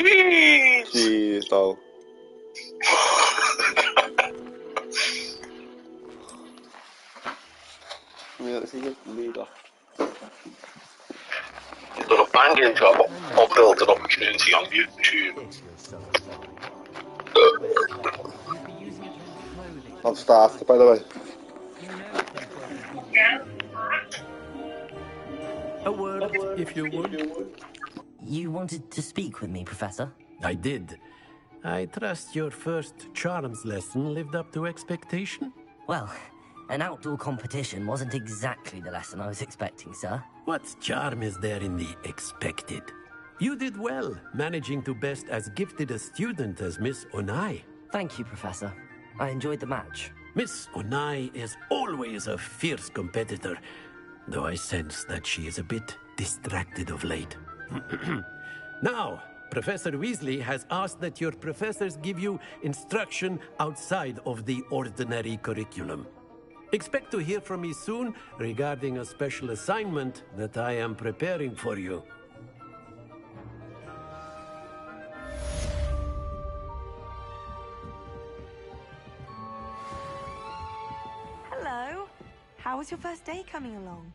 Jeez, dog. Ja, zie je? Mega. Little banging job on building opportunity on YouTube. I've started, by the way. A word, if you would. You wanted to speak with me, Professor? I did. I trust your first charms lesson lived up to expectation? Well, an outdoor competition wasn't exactly the lesson I was expecting, sir. What charm is there in the expected? You did well, managing to best as gifted a student as Miss Onai. Thank you, Professor. I enjoyed the match. Miss Onai is always a fierce competitor, though I sense that she is a bit distracted of late. Now, Professor Weasley has asked that your professors give you instruction outside of the ordinary curriculum. Expect to hear from me soon regarding a special assignment that I am preparing for you. Hello. How was your first day coming along?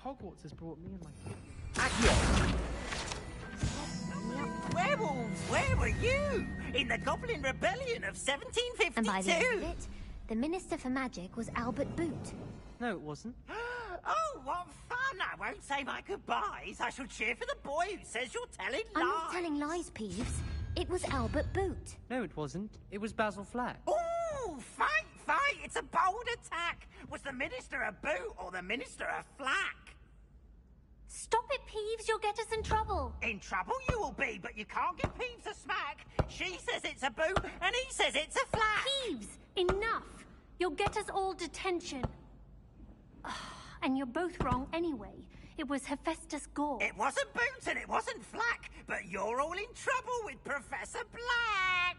Hogwarts has brought me and my kids. Werewolves, where were you? In the Goblin Rebellion of 1752? And by the end of it, the Minister for Magic was Albert Boot. No, it wasn't. Oh, what fun! I won't say my goodbyes. I shall cheer for the boy who says you're telling lies. I'm not telling lies, Peeves. It was Albert Boot. No, it wasn't. It was Basil Flack. Ooh, fight! It's a bold attack. Was the Minister a boot or the Minister a flack? Stop it, Peeves. You'll get us in trouble. In trouble you will be, but you can't give Peeves a smack. She says it's a boot, and he says it's a flack. Peeves, enough. You'll get us all detention. And you're both wrong anyway. It was Hephaestus Gore. It wasn't Boot and it wasn't Flack, but you're all in trouble with Professor Black.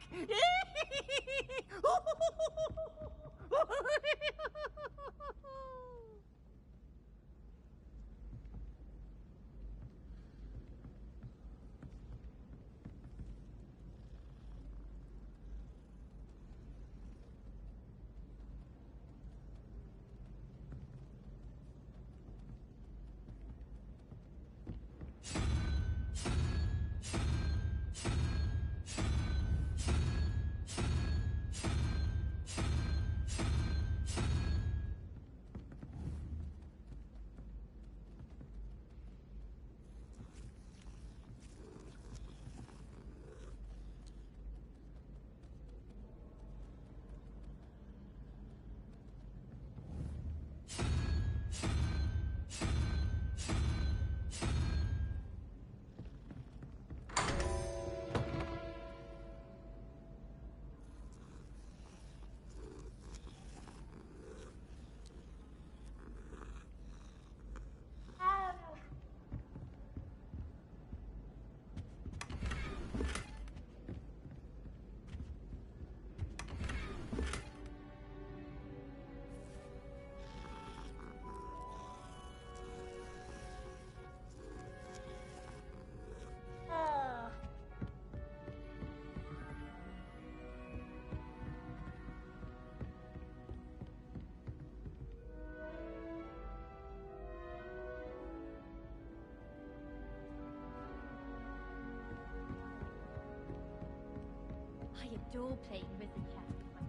I adore playing rhythm chess with my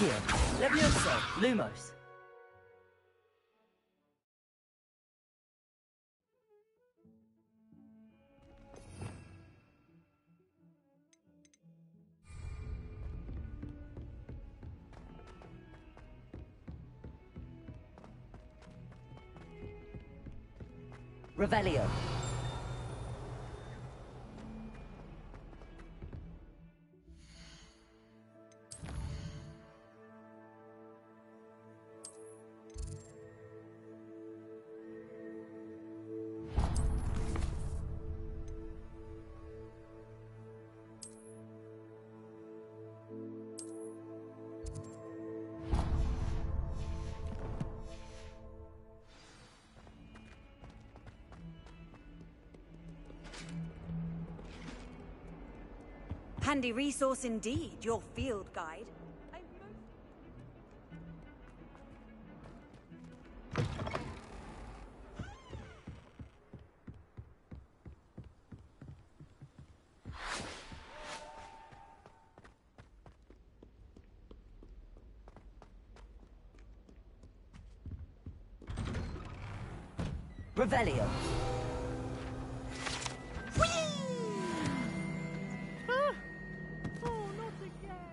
Accio, Levioso, Lumos. Revelio. Handy resource indeed, your field guide. Revelio.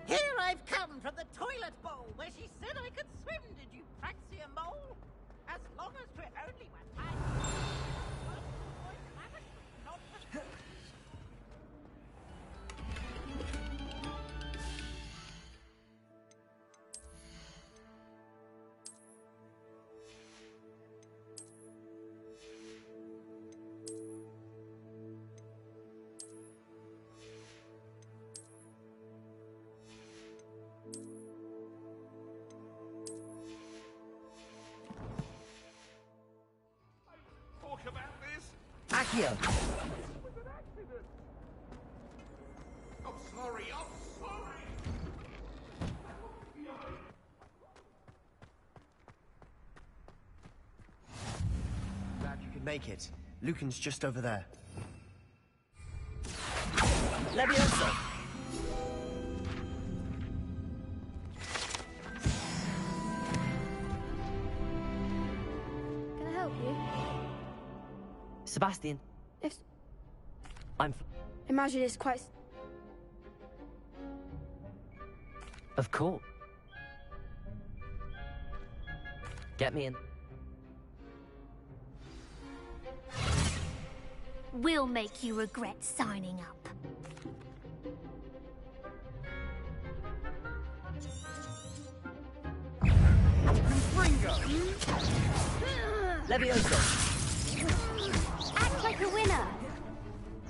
Here I've come from the toilet bowl where she said I could swim, did you Praxia mole? As long as 'twere only one time. Not the... Talk about this? Accio. I'm sorry, I'm sorry! Glad you could make it. Lucan's just over there. Levioso. Can I help you? Sebastian. Yes. I'm... Imagine it's quite... Of course. Get me in. We'll make you regret signing up. Levioso. Act like a winner.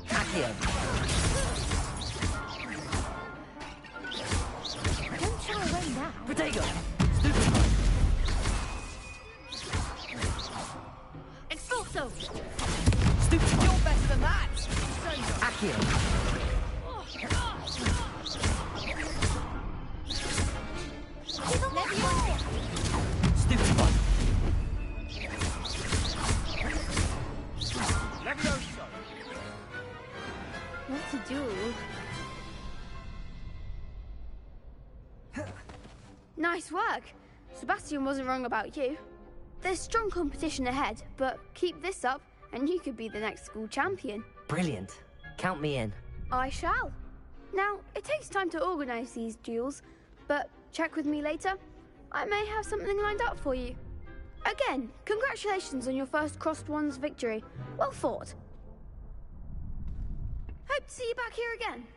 Accio. Don't shy away now. Protego. Stupefy. Expulso. Stupefy. You're better than that! Accio. Stupefy. Levioso! What to do? Nice work. Sebastian wasn't wrong about you. There's strong competition ahead, but keep this up and you could be the next school champion. Brilliant. Count me in. I shall. Now, it takes time to organise these duels, but check with me later. I may have something lined up for you. Again, congratulations on your first Crossed Wands victory. Well fought. Hope to see you back here again.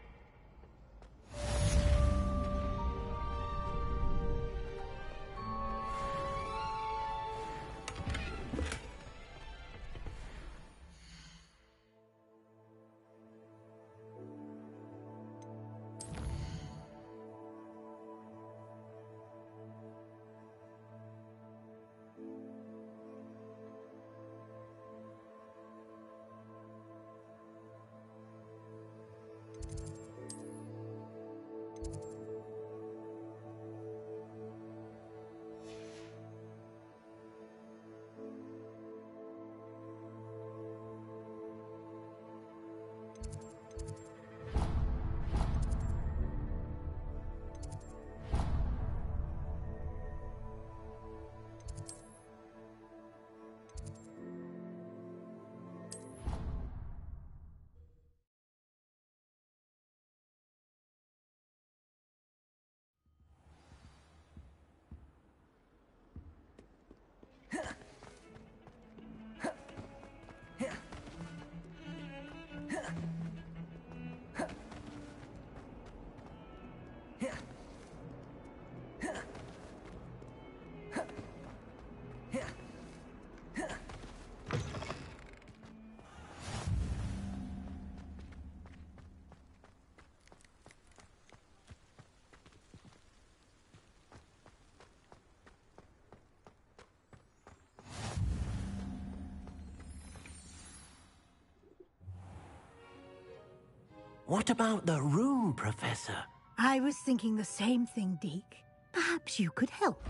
What about the room, Professor? I was thinking the same thing, Deke. Perhaps you could help.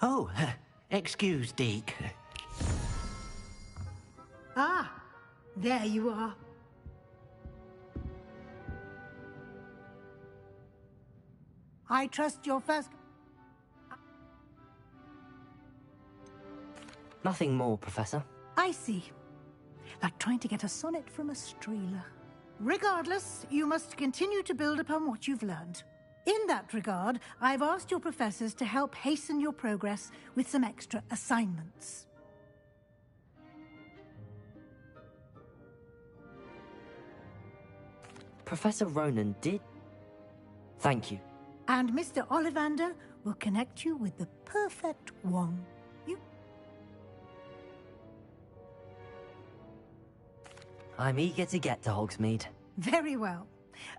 Oh, excuse, Deke. Ah, there you are. I trust your first... Nothing more, Professor. I see. Like trying to get a sonnet from a Streeler. Regardless, you must continue to build upon what you've learned. In that regard, I've asked your professors to help hasten your progress with some extra assignments. Professor Ronan did... Thank you. And Mr. Ollivander will connect you with the perfect one. I'm eager to get to Hogsmeade. Very well.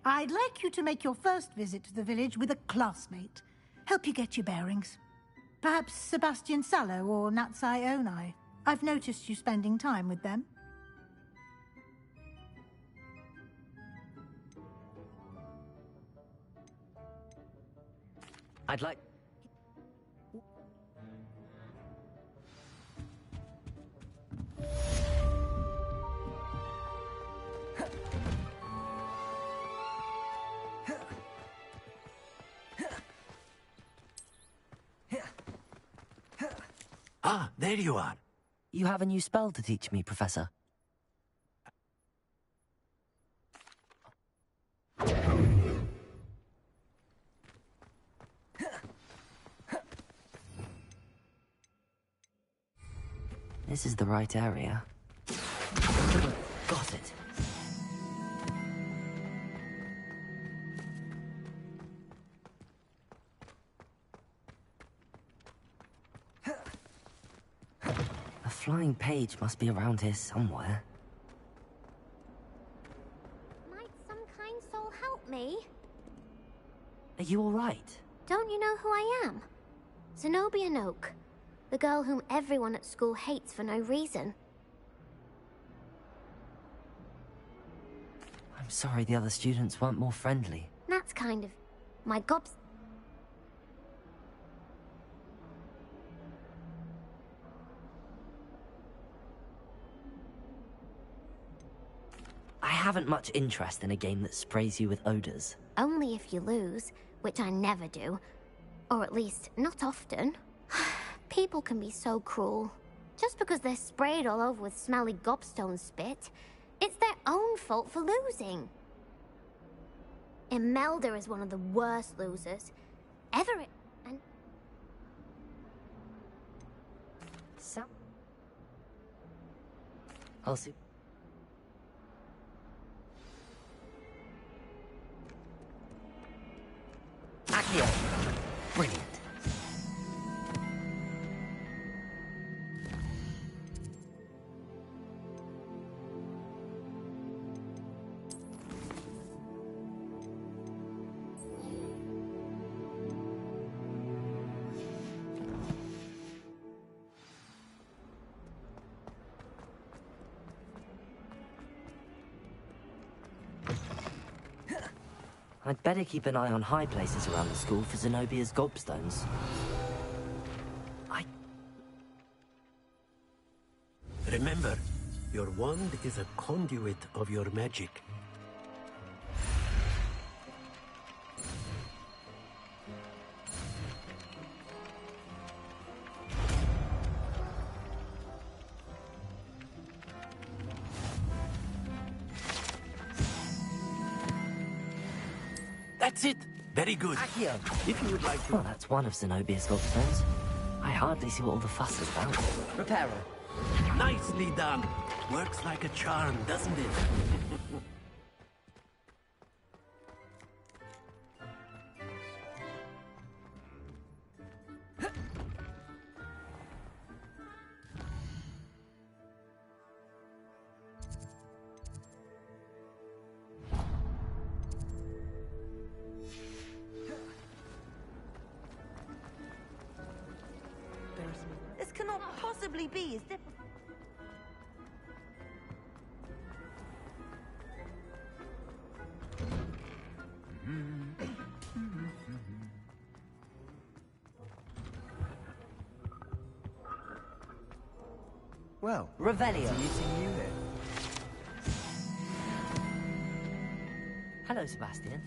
I'd like you to make your first visit to the village with a classmate. Help you get your bearings. Perhaps Sebastian Sallow or Natsai Onai. I've noticed you spending time with them. I'd like... Ah, there you are. You have a new spell to teach me, Professor. This is the right area. Got it. A flying page must be around here somewhere. Might some kind soul help me? Are you all right? Don't you know who I am? Zenobia Noak. The girl whom everyone at school hates for no reason. I'm sorry the other students weren't more friendly. That's kind of... my gobs... I haven't much interest in a game that sprays you with odors. Only if you lose, which I never do. Or at least, not often. People can be so cruel. Just because they're sprayed all over with smelly gobstone spit, it's their own fault for losing. Imelda is one of the worst losers. Everett and... So... I'll see... Accio! Brilliant. I'd better keep an eye on high places around the school for Zenobia's gobstones. Remember, your wand is a conduit of your magic. That's it! Very good. Accio! If you would like to... Well, that's one of Zenobia's gobstones. I hardly see what all the fuss is about. Reparo. Nicely done. Works like a charm, doesn't it? This cannot possibly be as difficult. Well, Revelio. meeting you here. Hello, Sebastian.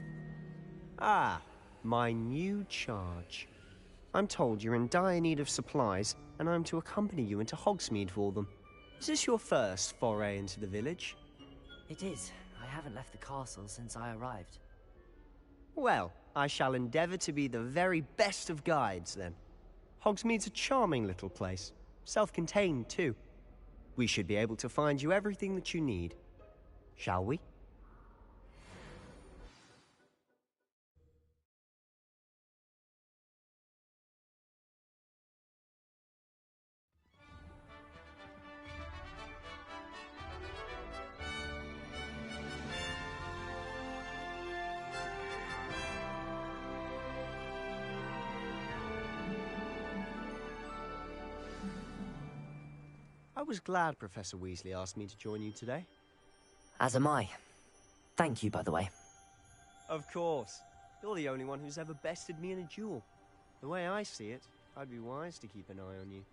Ah, my new charge. I'm told you're in dire need of supplies, and I'm to accompany you into Hogsmeade for them. Is this your first foray into the village? It is. I haven't left the castle since I arrived. Well, I shall endeavour to be the very best of guides, then. Hogsmeade's a charming little place. Self-contained, too. We should be able to find you everything that you need. Shall we? I was glad Professor Weasley asked me to join you today. As am I. Thank you, by the way. Of course. You're the only one who's ever bested me in a duel. The way I see it, I'd be wise to keep an eye on you.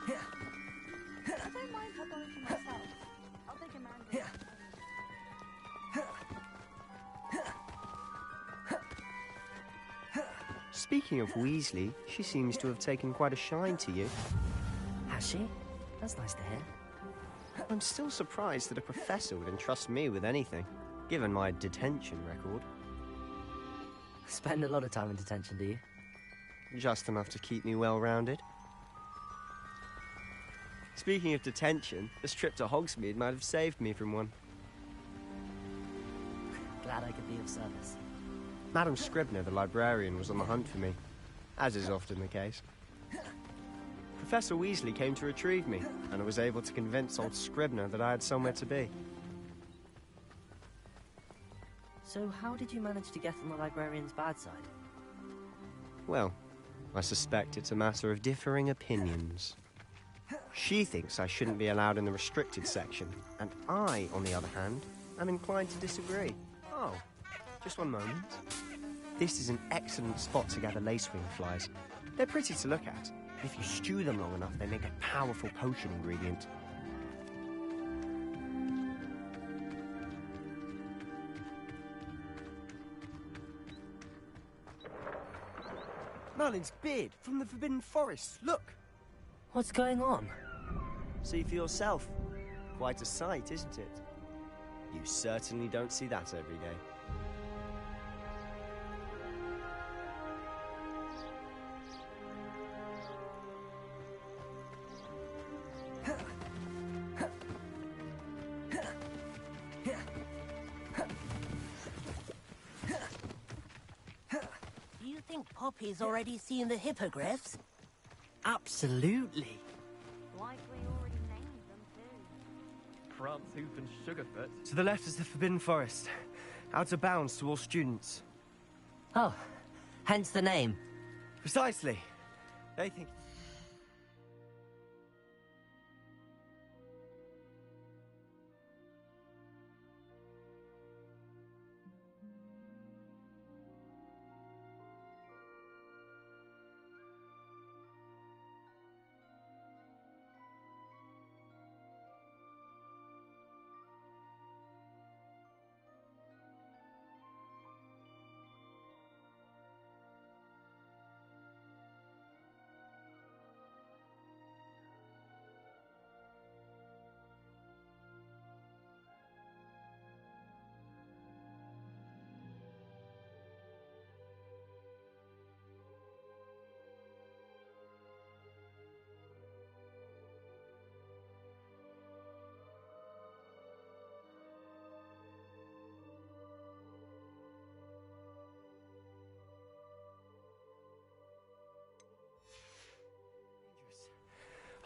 I don't mind her going to myself. I'll take a man. Speaking of Weasley, she seems to have taken quite a shine to you. Has she? That's nice to hear. I'm still surprised that a professor would entrust me with anything, given my detention record. Spend a lot of time in detention, do you? Just enough to keep me well-rounded. Speaking of detention, this trip to Hogsmeade might have saved me from one. Glad I could be of service. Madam Scribner, the librarian, was on the hunt for me, as is often the case. Professor Weasley came to retrieve me, and I was able to convince old Scribner that I had somewhere to be. So how did you manage to get on the librarian's bad side? Well, I suspect it's a matter of differing opinions. She thinks I shouldn't be allowed in the restricted section, and I, on the other hand, am inclined to disagree. Oh, just one moment. This is an excellent spot to gather lacewing flies. They're pretty to look at. If you stew them long enough, they make a powerful potion ingredient. Merlin's beard from the Forbidden Forest. Look! What's going on? See for yourself. Quite a sight, isn't it? You certainly don't see that every day. Do you think Poppy's already seen the hippogriffs? Absolutely. Likely already named them too. Prance, Hoof, and Sugarfoot. To the left is the Forbidden Forest. Out of bounds to all students. Oh, hence the name. Precisely. They think...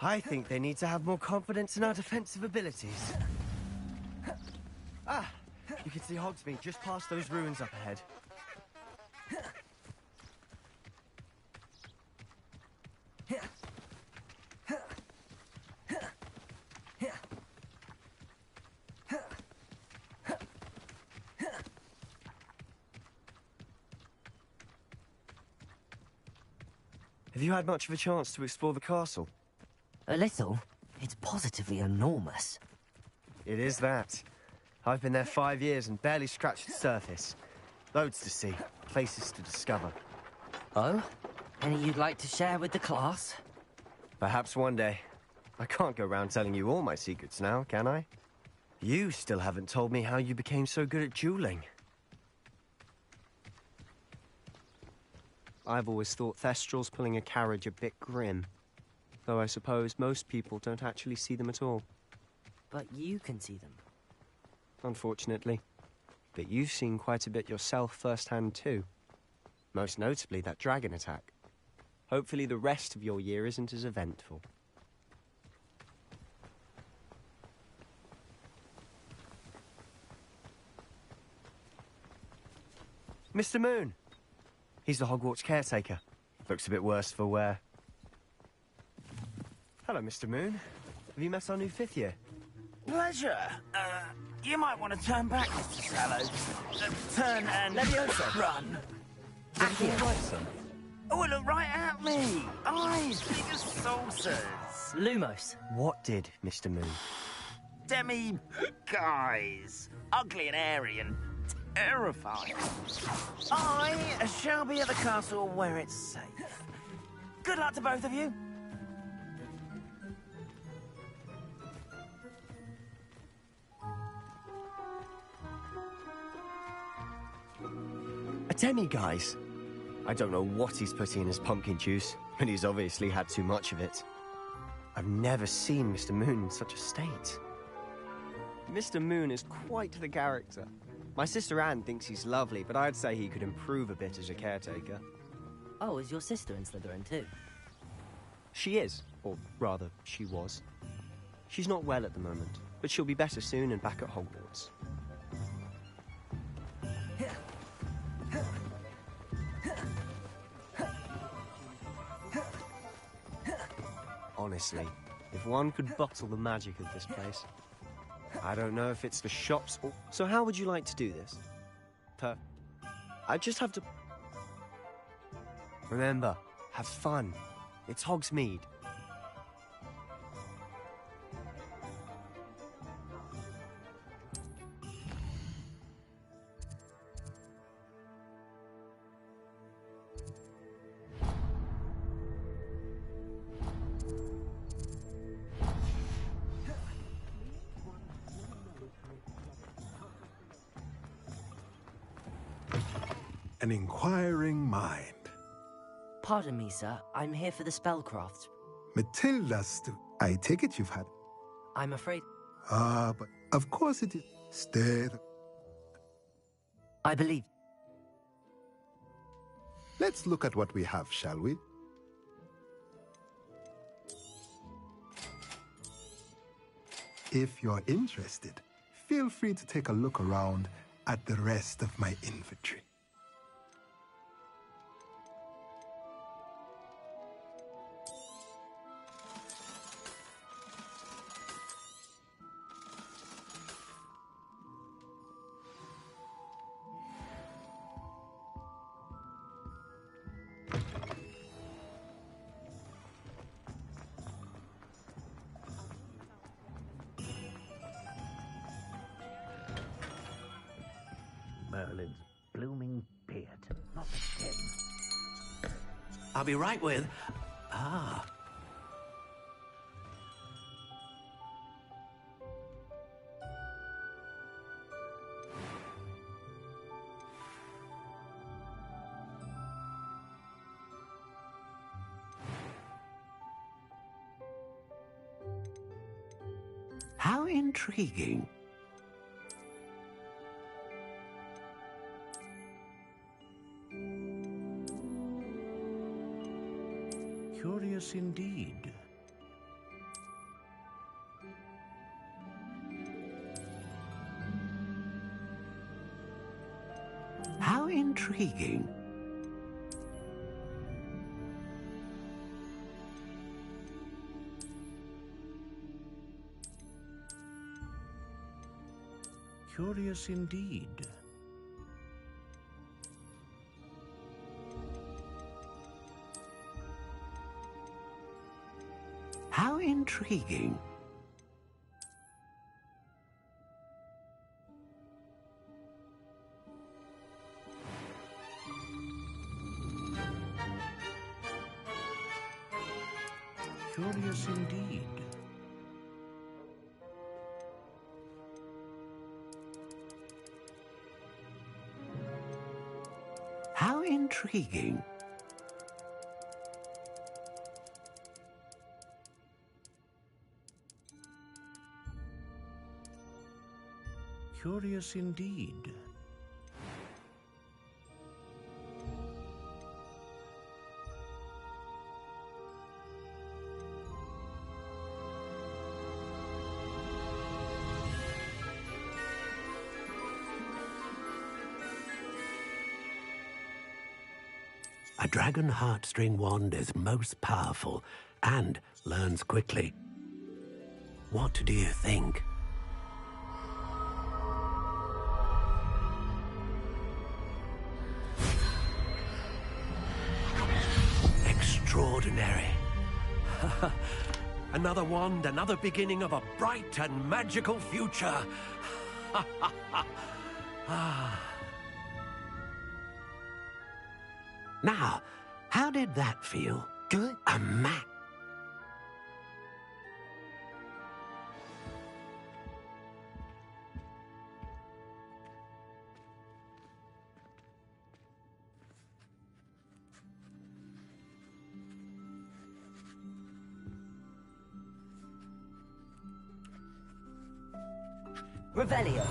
I think they need to have more confidence in our defensive abilities. Ah! You can see Hogsmeade just past those ruins up ahead. Have you had much of a chance to explore the castle? A little. It's positively enormous. It is that. I've been there 5 years and barely scratched the surface. Loads to see, places to discover. Oh? Any you'd like to share with the class? Perhaps one day. I can't go round telling you all my secrets now, can I? You still haven't told me how you became so good at dueling. I've always thought Thestrals pulling a carriage a bit grim. Though I suppose most people don't actually see them at all. But you can see them. Unfortunately. But you've seen quite a bit yourself firsthand too. Most notably that dragon attack. Hopefully the rest of your year isn't as eventful. Mr. Moon! He's the Hogwarts caretaker. Looks a bit worse for wear. Hello, Mr. Moon. Have you met our new 5th year? Pleasure. You might want to turn back, Mr. Sallows. Turn and Leviosa. Run. Oh, look right at me. Eyes big as saucers. Lumos. What did, Mr. Moon? Demi guys. Ugly and airy and terrifying. I shall be at the castle where it's safe. Good luck to both of you. A demi-guise? I don't know what he's putting in his pumpkin juice, but he's obviously had too much of it. I've never seen Mr. Moon in such a state. Mr. Moon is quite the character. My sister Anne thinks he's lovely, but I'd say he could improve a bit as a caretaker. Oh, is your sister in Slytherin too? She is, or rather, she was. She's not well at the moment, but she'll be better soon and back at Hogwarts. Honestly, if one could bottle the magic of this place. I don't know if it's the shops or... So how would you like to do this? I just have to... Remember, have fun. It's Hogsmeade. An inquiring mind. Pardon me, sir. I'm here for the spellcraft. Matilda's I take it you've had. I'm afraid... But of course it is. Stay. I believe... Let's look at what we have, shall we? If you're interested, feel free to take a look around at the rest of my inventory. Merlin's blooming beard. Not again. I'll be right with... Ah. How intriguing. Curious indeed. How intriguing. Curious indeed. intriguing. Curious indeed. How intriguing. Curious indeed. A dragon heartstring wand is most powerful and learns quickly. What do you think? Extraordinary. Another wand, another beginning of a bright and magical future. Now, how did that feel? Good. A map. Revelio.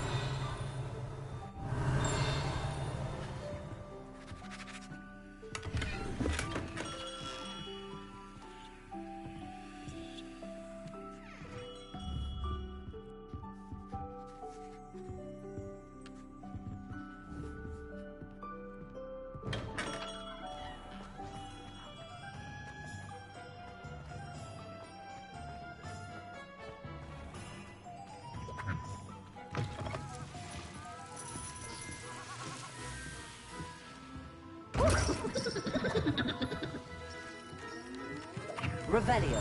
Revelio.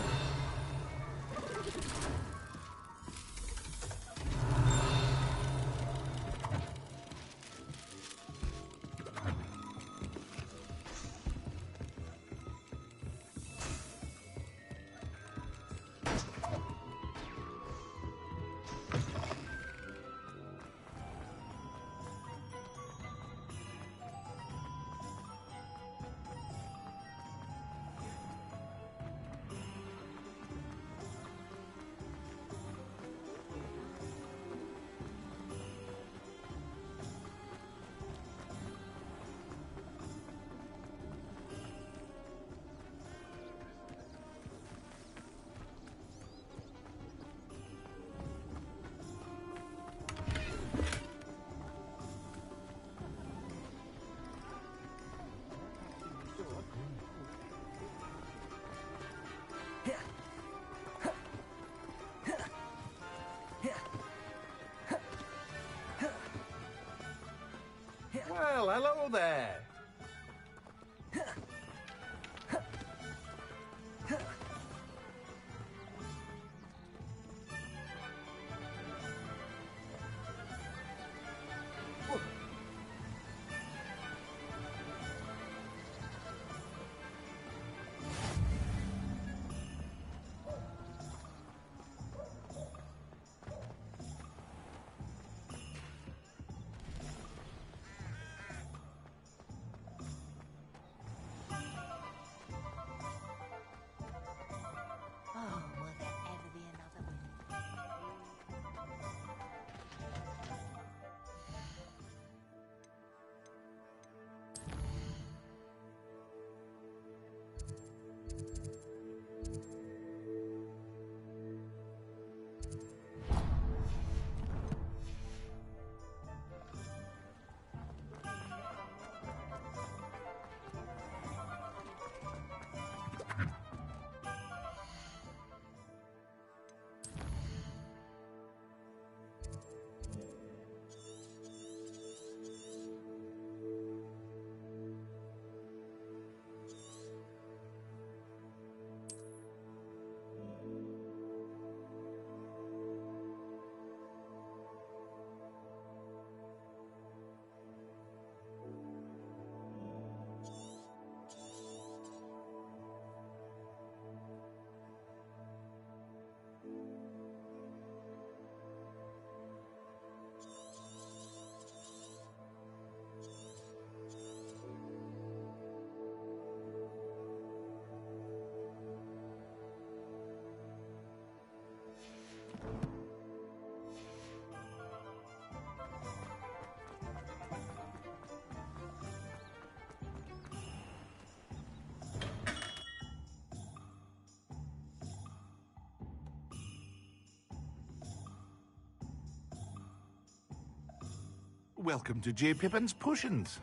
welcome to J. Pippin's Potions.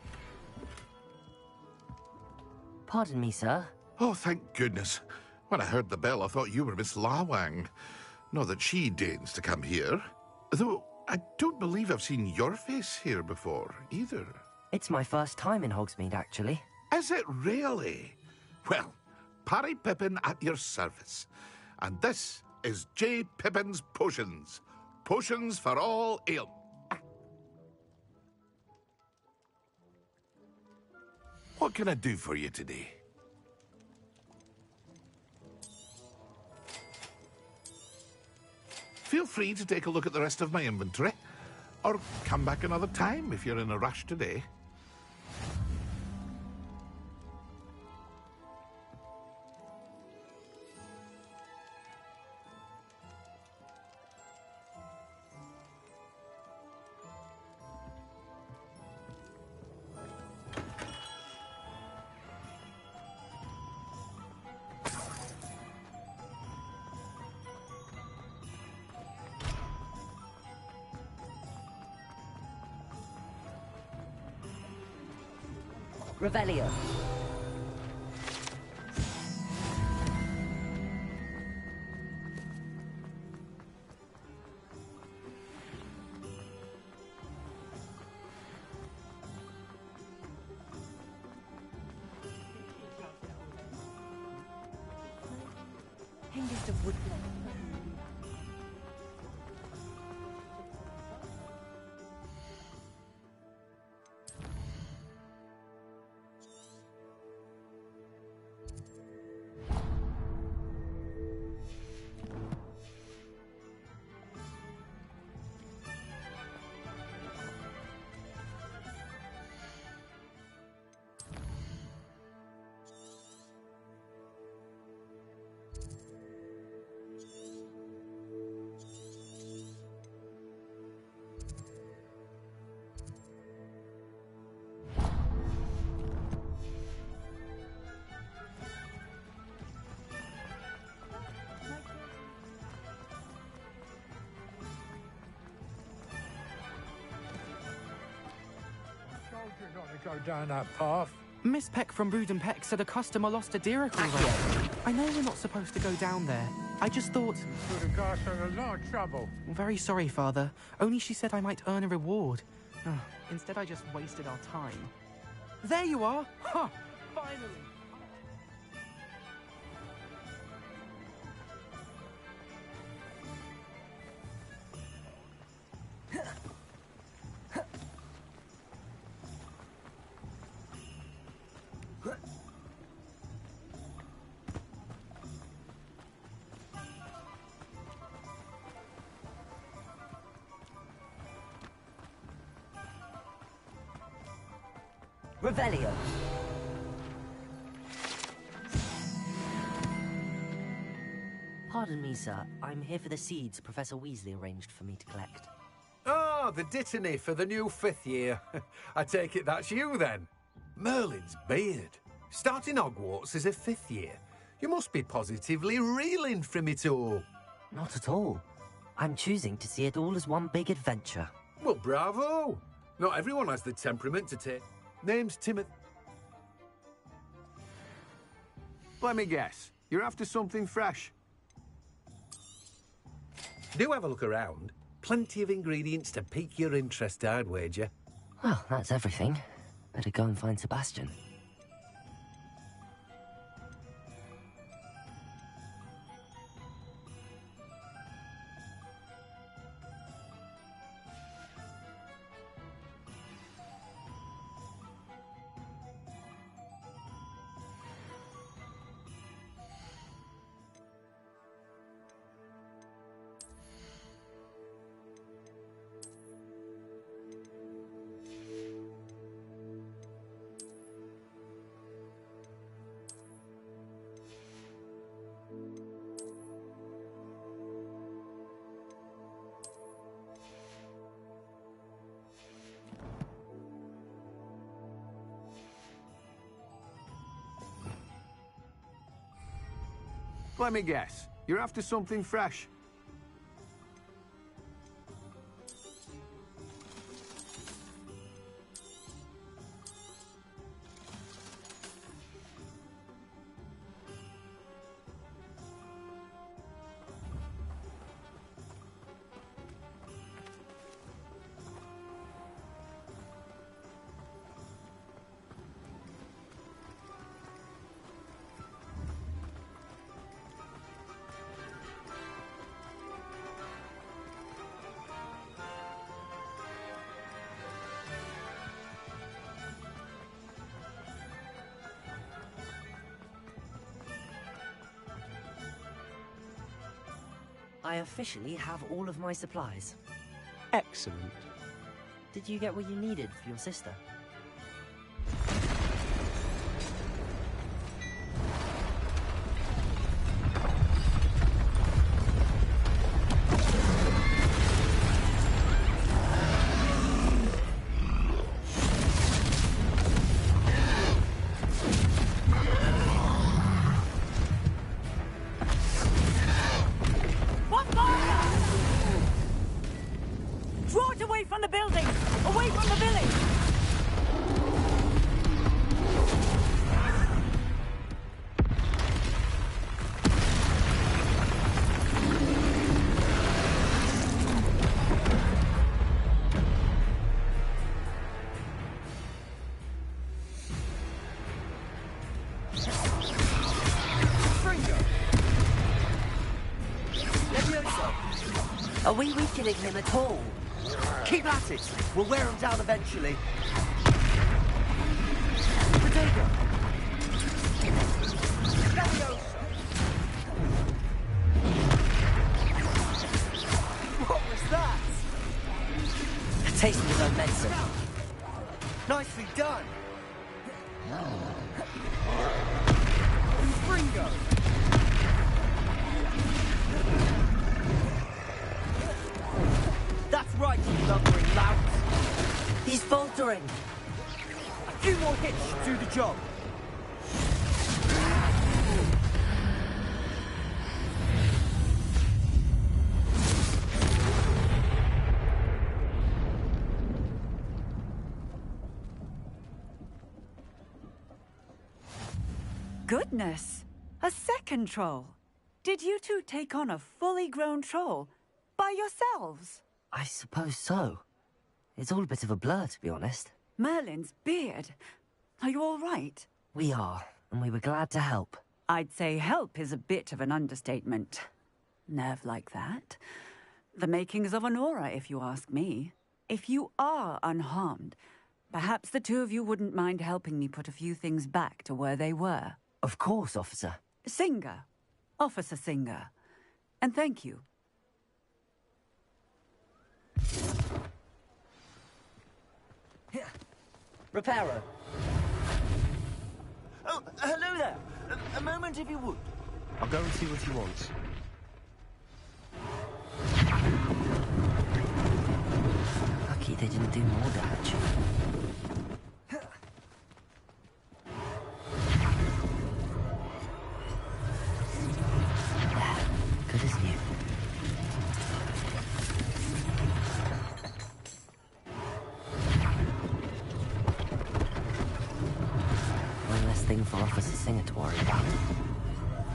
Pardon me, sir. Oh, thank goodness. When I heard the bell, I thought you were Miss Lawang. Not that she deigns to come here. Though I don't believe I've seen your face here before, either. It's my first time in Hogsmeade, actually. Is it really? Well, Parry Pippin at your service. And this is J. Pippin's Potions. Potions for all ailments. What can I do for you today? Feel free to take a look at the rest of my inventory, or come back another time if you're in a rush today. Revelio. Hengist of Woodland. Go down that path. Miss Peck from Brood & Peck said a customer lost a deer already. I know we're not supposed to go down there. I just thought... So the guy's in a lot of trouble. Very sorry, Father. Only she said I might earn a reward. Instead, I just wasted our time. There you are! Ha! Finally! Revelio. Pardon me, sir. I'm here for the seeds Professor Weasley arranged for me to collect. Ah, the dittany for the new 5th year. I take it that's you, then. Merlin's beard. Starting Hogwarts as a 5th year. You must be positively reeling from it all. Not at all. I'm choosing to see it all as one big adventure. Well, bravo! Not everyone has the temperament to take. Name's Timothy. Let me guess. You're after something fresh. Do have a look around. Plenty of ingredients to pique your interest, I'd wager. Well, that's everything. Better go and find Sebastian. Let me guess. You're after something fresh. I officially have all of my supplies. Excellent. Did you get what you needed for your sister? What fire? Draw it away from the building! Away from the village! Are we weakening him at all? Keep at it. We'll wear him down eventually. Potato. What was that? A taste of his own medicine. Nicely done. Fringo. That's right, you lumbering lout. He's faltering. A few more hits should do the job. Goodness! A second troll. Did you two take on a fully grown troll by yourselves? I suppose so. It's all a bit of a blur, to be honest. Merlin's beard. Are you all right? We are, and we were glad to help. I'd say help is a bit of an understatement. Nerve like that. The makings of an aura, if you ask me. If you are unharmed, perhaps the two of you wouldn't mind helping me put a few things back to where they were. Of course, officer. Singer. Officer Singer. And thank you. Reparo. Oh, hello there. A moment if you would. I'll go and see what he wants. Lucky they didn't do more damage. Good as new. One less thing for Officer Singer to worry about.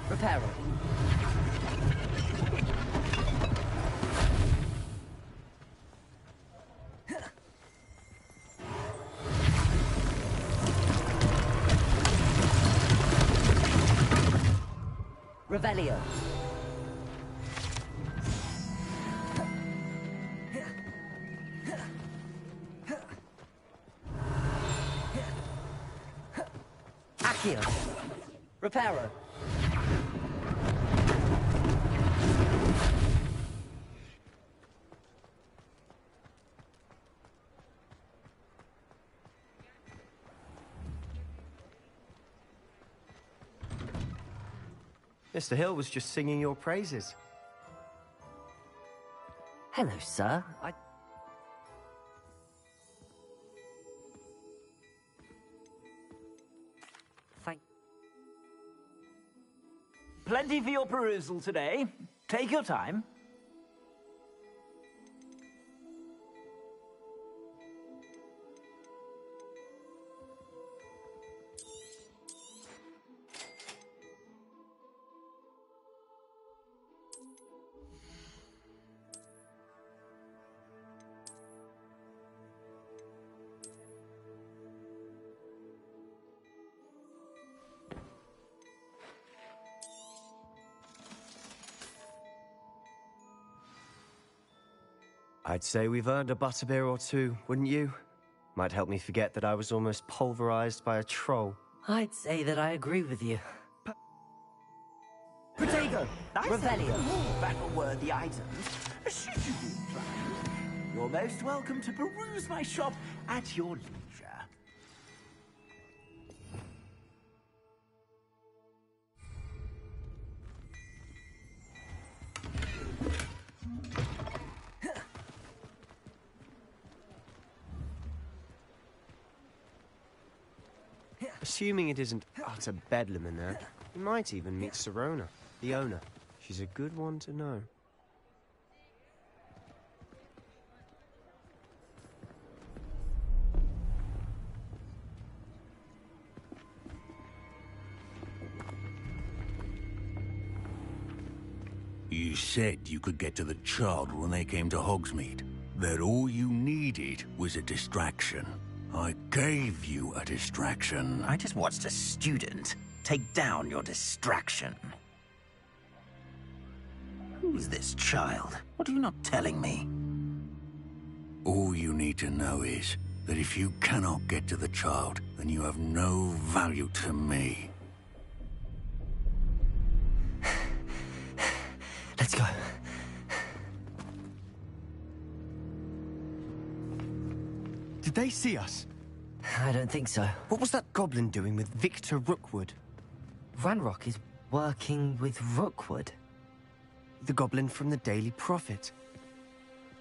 Reparo. Revelio. Accio. Reparo. Mr. Hill was just singing your praises. Hello, sir. Plenty for your perusal today. Take your time. I'd say we've earned a butterbeer or two, wouldn't you? Might help me forget that I was almost pulverized by a troll. I'd say that I agree with you. Protego! I Revelio. sell more battle-worthy items. Should you be inclined, you're most welcome to peruse my shop at your leisure. Assuming it isn't utter bedlam in there, you might even meet Sirona, the owner. She's a good one to know. You said you could get to the child when they came to Hogsmeade. That all you needed was a distraction. I gave you a distraction. I just watched a student take down your distraction. Who's this child? What are you not telling me? All you need to know is that if you cannot get to the child, then you have no value to me. Let's go. Did they see us? I don't think so. What was that goblin doing with Victor Rookwood? Ranrock is working with Rookwood. The goblin from the Daily Prophet.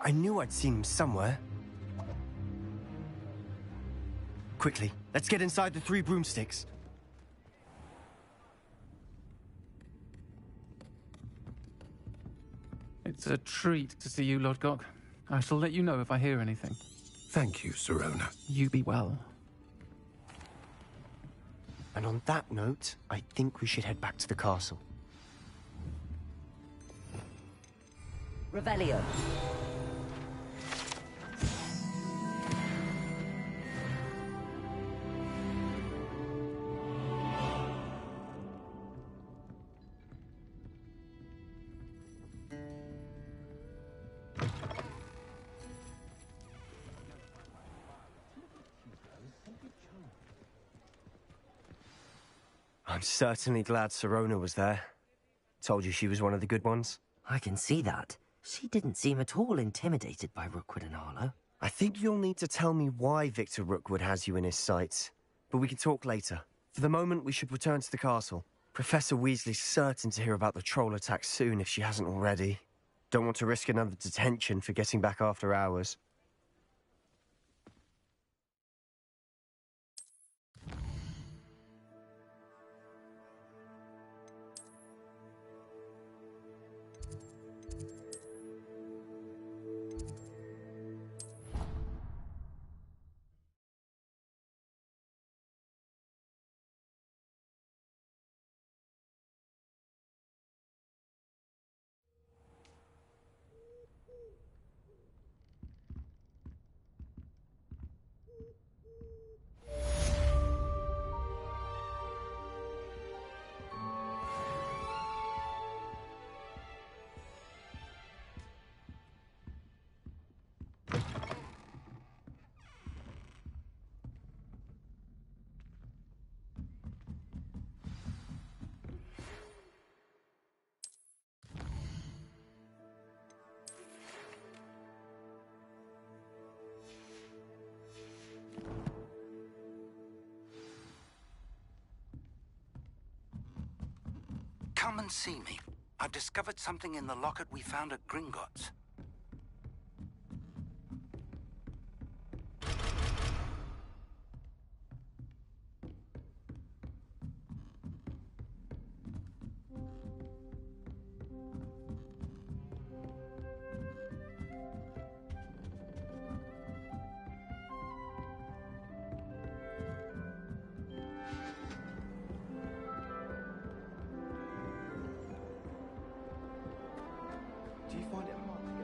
I knew I'd seen him somewhere. Quickly, let's get inside the 3 broomsticks. It's a treat to see you, Lodgok. I shall let you know if I hear anything. Thank you, Sirona. You be well. And on that note, I think we should head back to the castle. Revelio. I'm certainly glad Sirona was there. Told you she was one of the good ones. I can see that. She didn't seem at all intimidated by Rookwood and Harlow. I think you'll need to tell me why Victor Rookwood has you in his sights. But we can talk later. For the moment, we should return to the castle. Professor Weasley's certain to hear about the troll attack soon if she hasn't already. Don't want to risk another detention for getting back after hours. Come and see me. I've discovered something in the locket we found at Gringotts. Do you find it hard?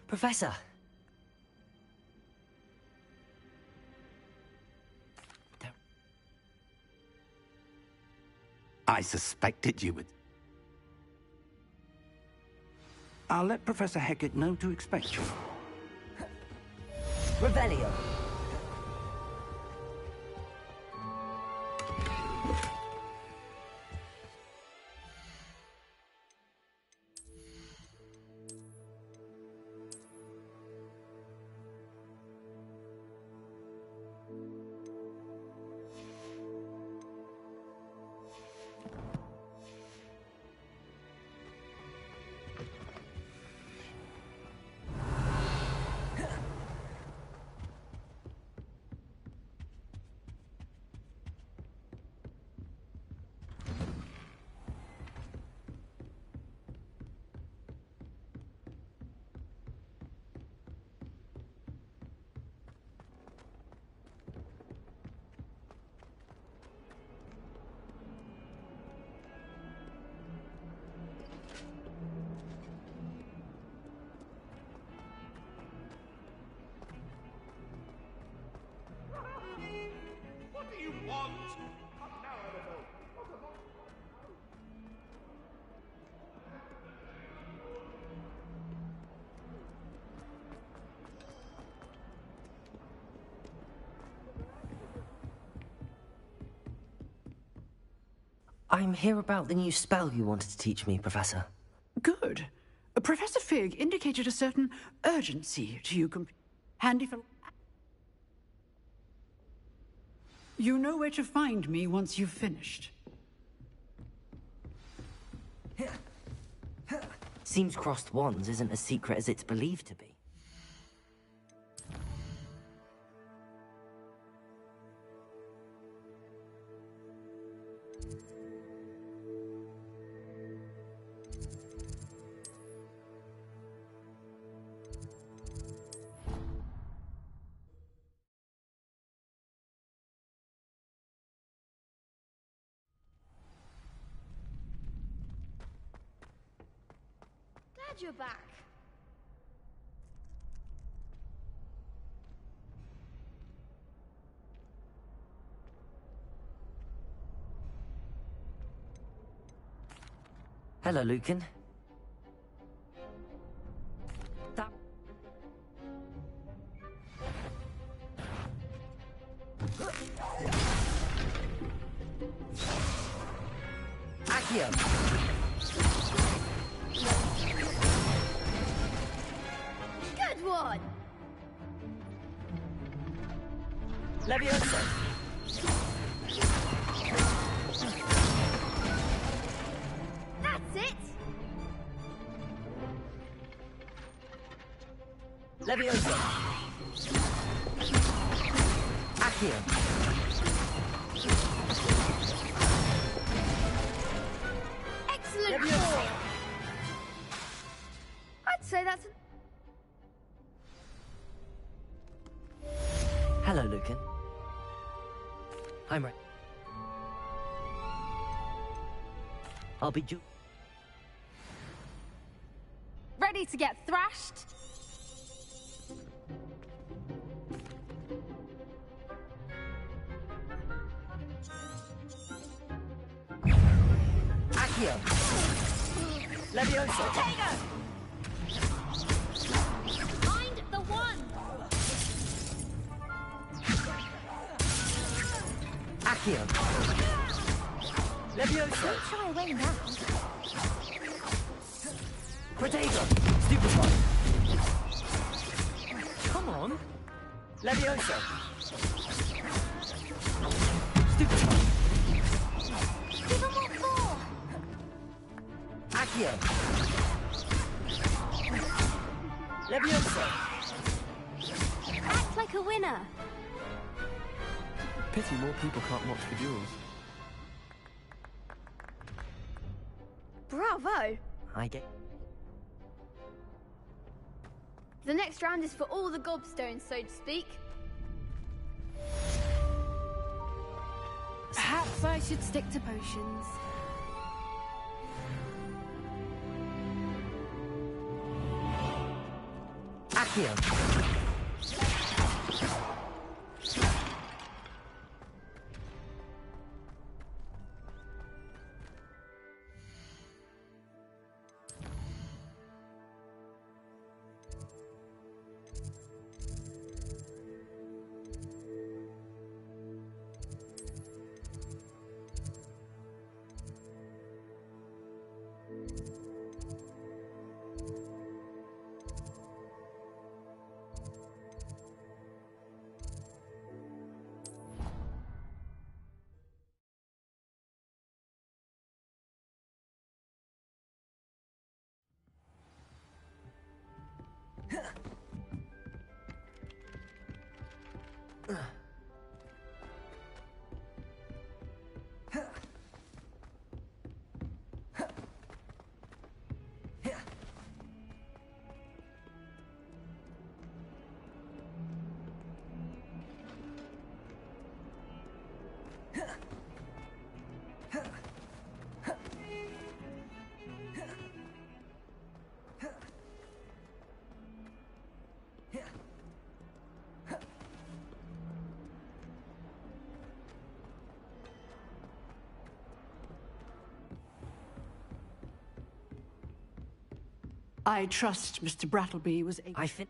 Professor! I suspected you would. I'll let Professor Hecat know to expect you. Revelio! What do you want? I'm here about the new spell you wanted to teach me, Professor. Good. Professor Fig indicated a certain urgency to you. Handy for... You know where to find me once you've finished. Seems crossed wands isn't as secret as it's believed to be. Glad you're back. Hello, Lucan. Accio! Good one! Leviosa! That's it! Leviosa! Accio! Excellent Leviosa! ball! I'd say that's Hello, Lucan. I'm ready. I'll be due. ready to get thrashed. Accio! Leviosa! Find the one! Accio! Leviosa! Don't shy away now. Protego! Stupefy! Come on! Leviosa! Stupefy! Give him what for! Accio! Leviosa! Act like a winner. Pity more people can't watch the duels. Bravo! I get... The next round is for all the gobstones, so to speak. Perhaps I should stick to potions. Here. I trust Mr. Brattleby was able to...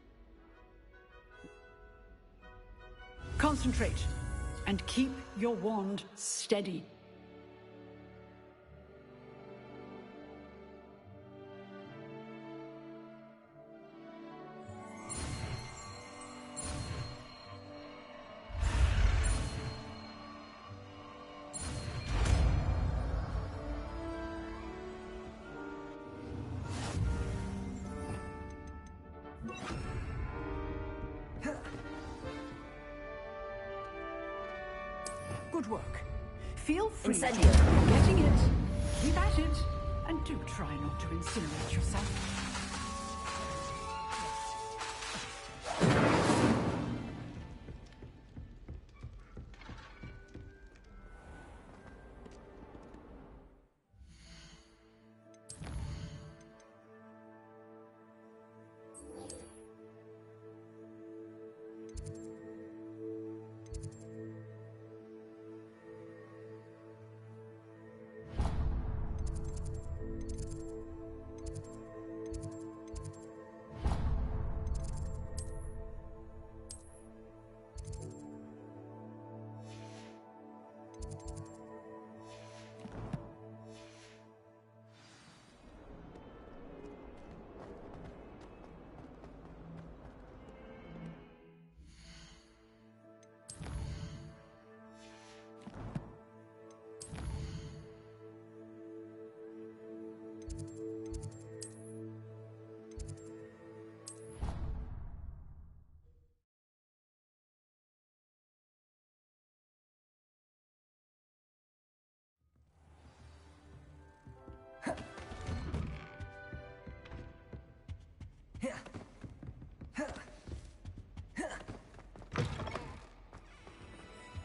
Concentrate and keep your wand steady. Good work. Feel free to keep getting it, keep at it, and do try not to incinerate yourself.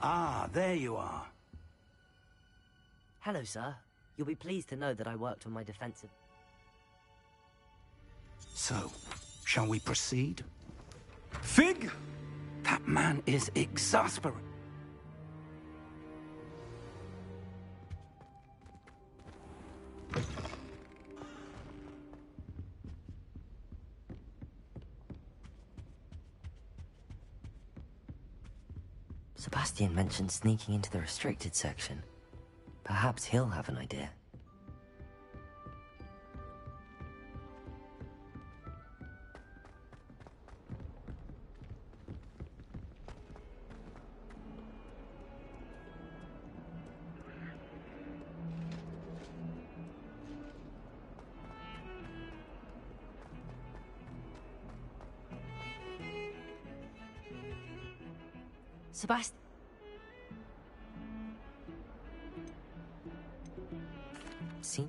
Ah, there you are. Hello, sir. You'll be pleased to know that I worked on my defensive... So, shall we proceed? Fig! That man is exasperating. Sebastian mentioned sneaking into the restricted section. Perhaps he'll have an idea. Sebastian. See?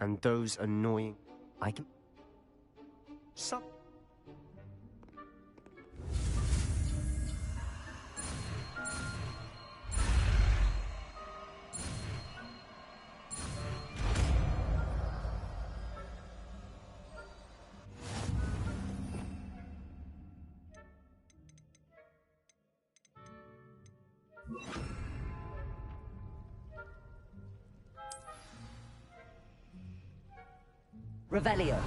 And those annoying... I can... Some... Revelio.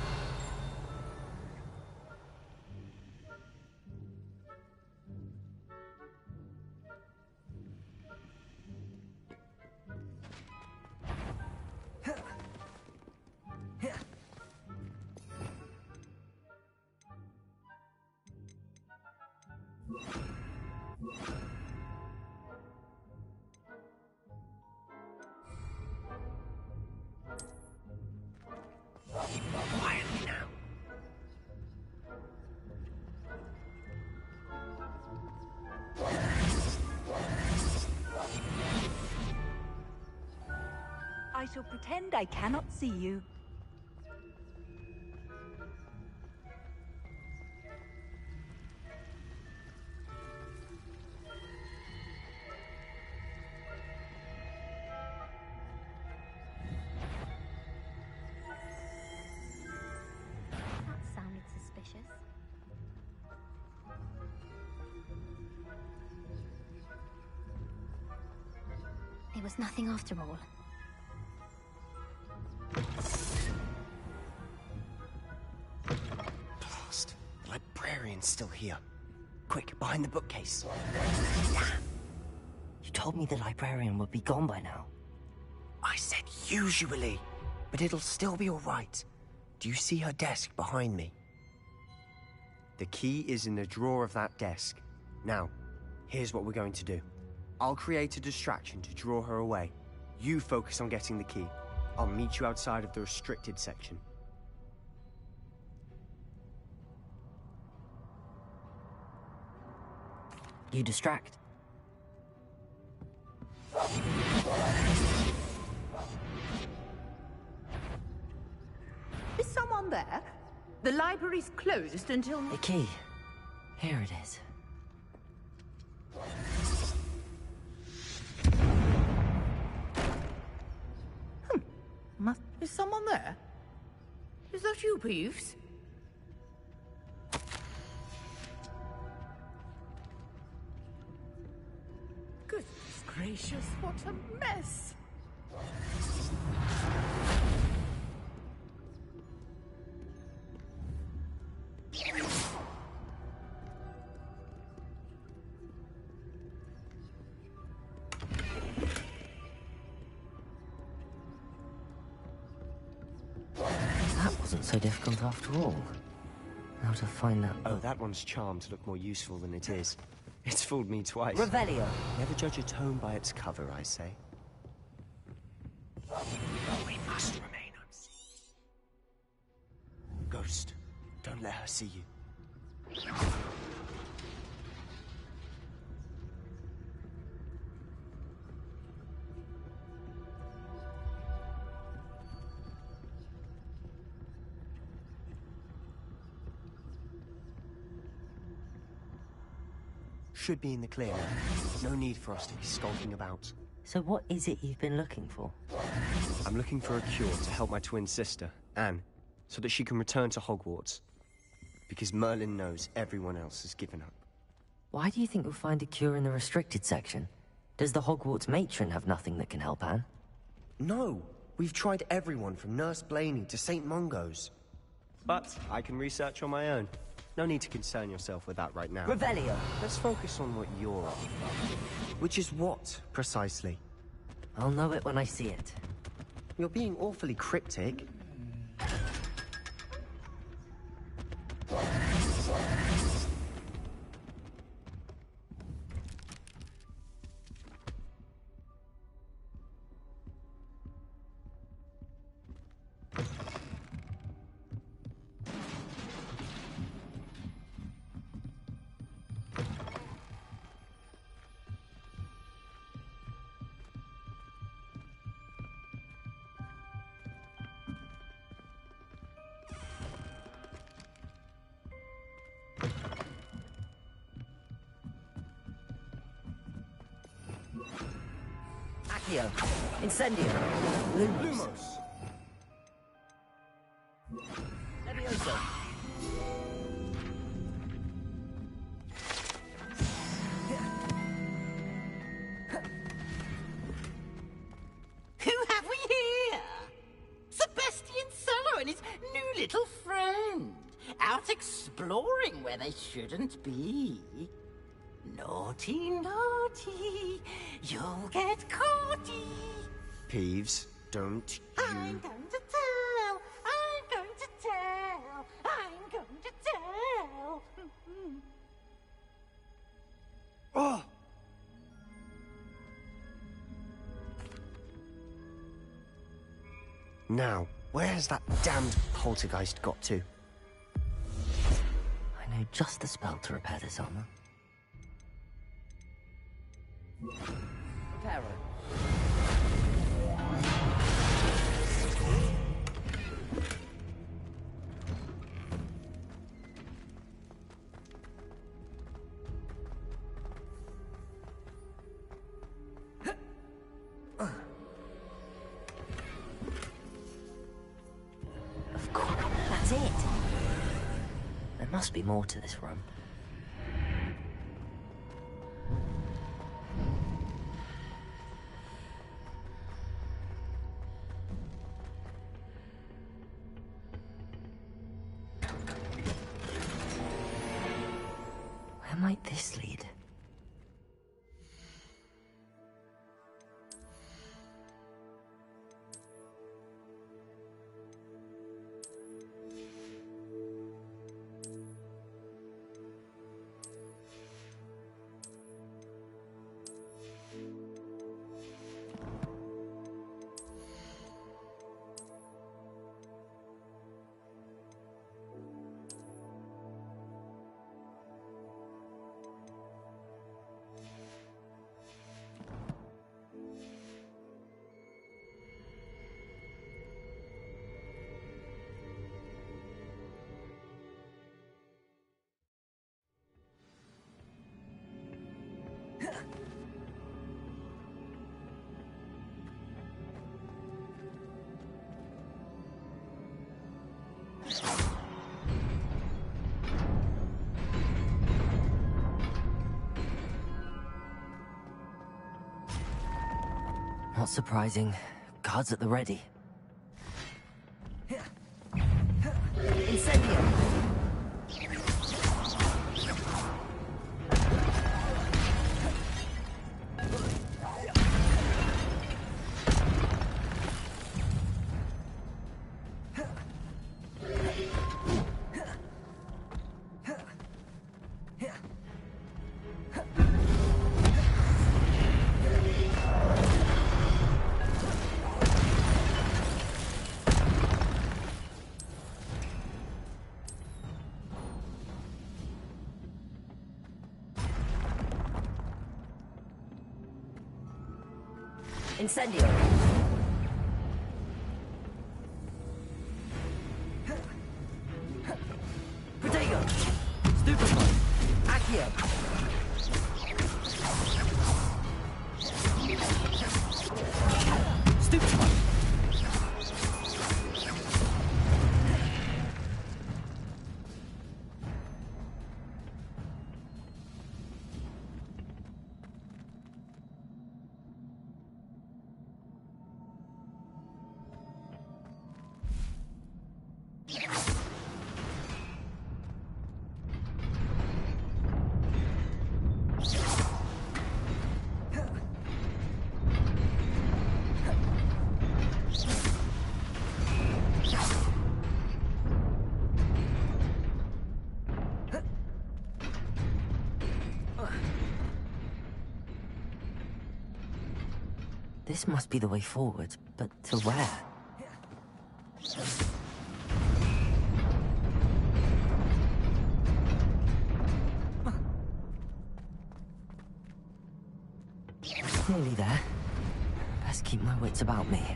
Quietly now. I shall pretend I cannot see you. That sounded suspicious. It was nothing after all. Blast. The librarian's still here. Quick, behind the bookcase. You told me the librarian would be gone by now. I said usually, but it'll still be all right. Do you see her desk behind me? The key is in the drawer of that desk. Now, here's what we're going to do. I'll create a distraction to draw her away. You focus on getting the key. I'll meet you outside of the restricted section. You distract. Is someone there? The library's closed until... The key. Here it is. Is someone there? Is that you, Peeves? Goodness gracious, what a mess! That wasn't so difficult after all. How to find that... Oh, that one's charmed to look more useful than it is. It's fooled me twice. Revelio. Never judge a tome by its cover, I say. We must remain unseen. Ghost, don't let her see you. Should be in the clear now. No need for us to be skulking about. So what is it you've been looking for? I'm looking for a cure to help my twin sister, Anne, so that she can return to Hogwarts. Because Merlin knows everyone else has given up. Why do you think we'll find a cure in the restricted section? Does the Hogwarts matron have nothing that can help Anne? No! We've tried everyone from Nurse Blaney to St. Mungo's. But I can research on my own. No need to concern yourself with that right now. Revelio! Let's focus on what you're after. Which is what, precisely? I'll know it when I see it. You're being awfully cryptic. Accio. Incendio. Lumos. Levioso. Who have we here? Sebastian Sallow and his new little friend. Out exploring where they shouldn't be. Naughty, naughty. You'll get caughty. Peeves, don't you... I'm going to tell. I'm going to tell. I'm going to tell. Oh! Now, where's that damned poltergeist got to? I know just the spell to repair this armor. Reparo. Of course, that's it. There must be more to this room. Where might this lead? Not surprising. Guards at the ready. Incendio! Incendio! Protego! Stupefy! Accio! Stupefy! This must be the way forward, but to where? Nearly there. Best keep my wits about me.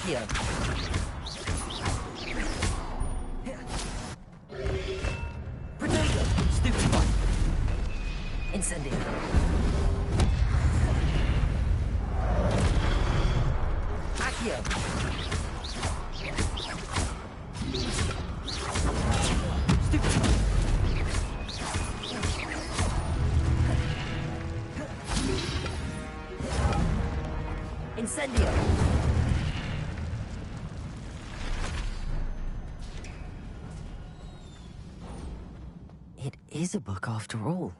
Accio. Protego. Stupid one. Incendio. Accio. Stupid one. Incendio. It is a book after all.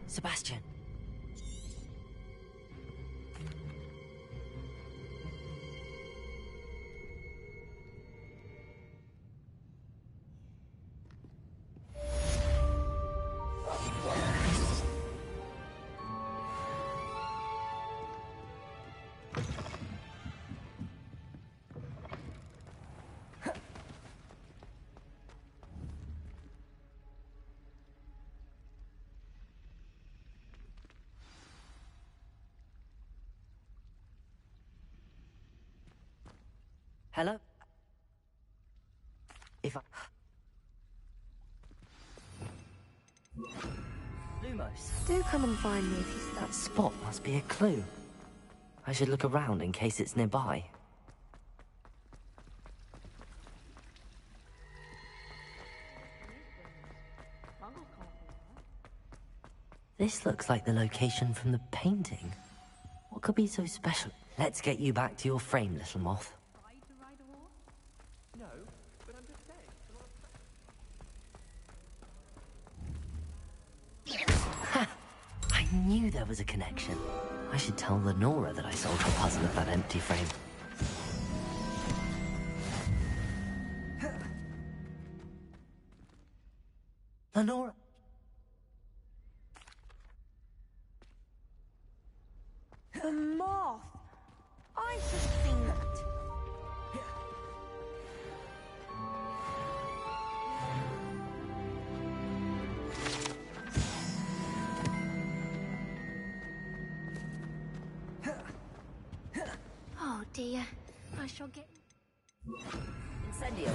Sebastian. Hello? If I... Lumos. Do come and find me if you That spot must be a clue. I should look around in case it's nearby. This looks like the location from the painting. What could be so special? Let's get you back to your frame, little moth. No, but I'm just saying. Ha! I knew there was a connection. I should tell Lenora that I solved the puzzle of that empty frame. Lenora! The moth! I should have seen that. Oh dear. I shall get... Incendio.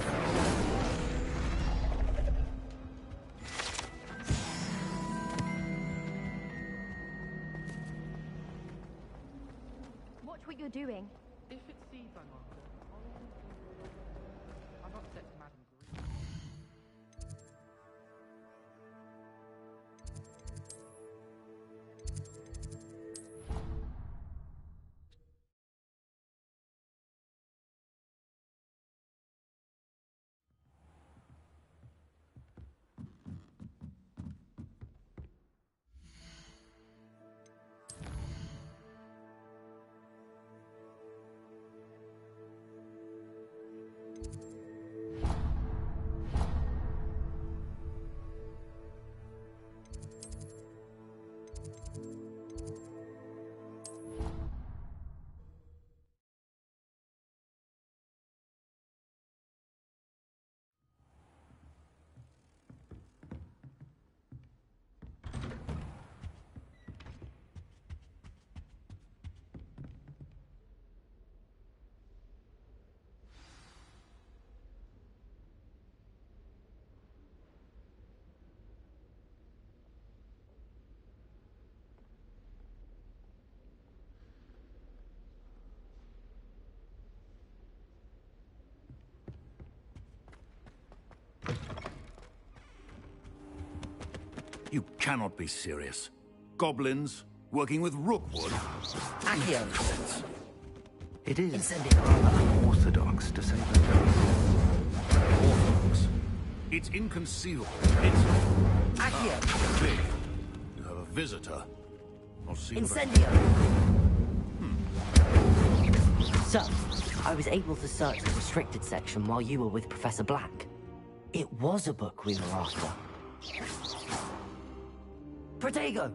Watch what you're doing. If it sees I'm after, I've upset Madam Green. You cannot be serious. Goblins working with Rookwood? Accio. It is Incendio. unorthodox, to say the least. Orthodox. It's inconceivable. It's... Accio. Big. You have a visitor. I'll see Incendio. what I... So, I was able to search the restricted section while you were with Professor Black. It was a book we were after. Protego!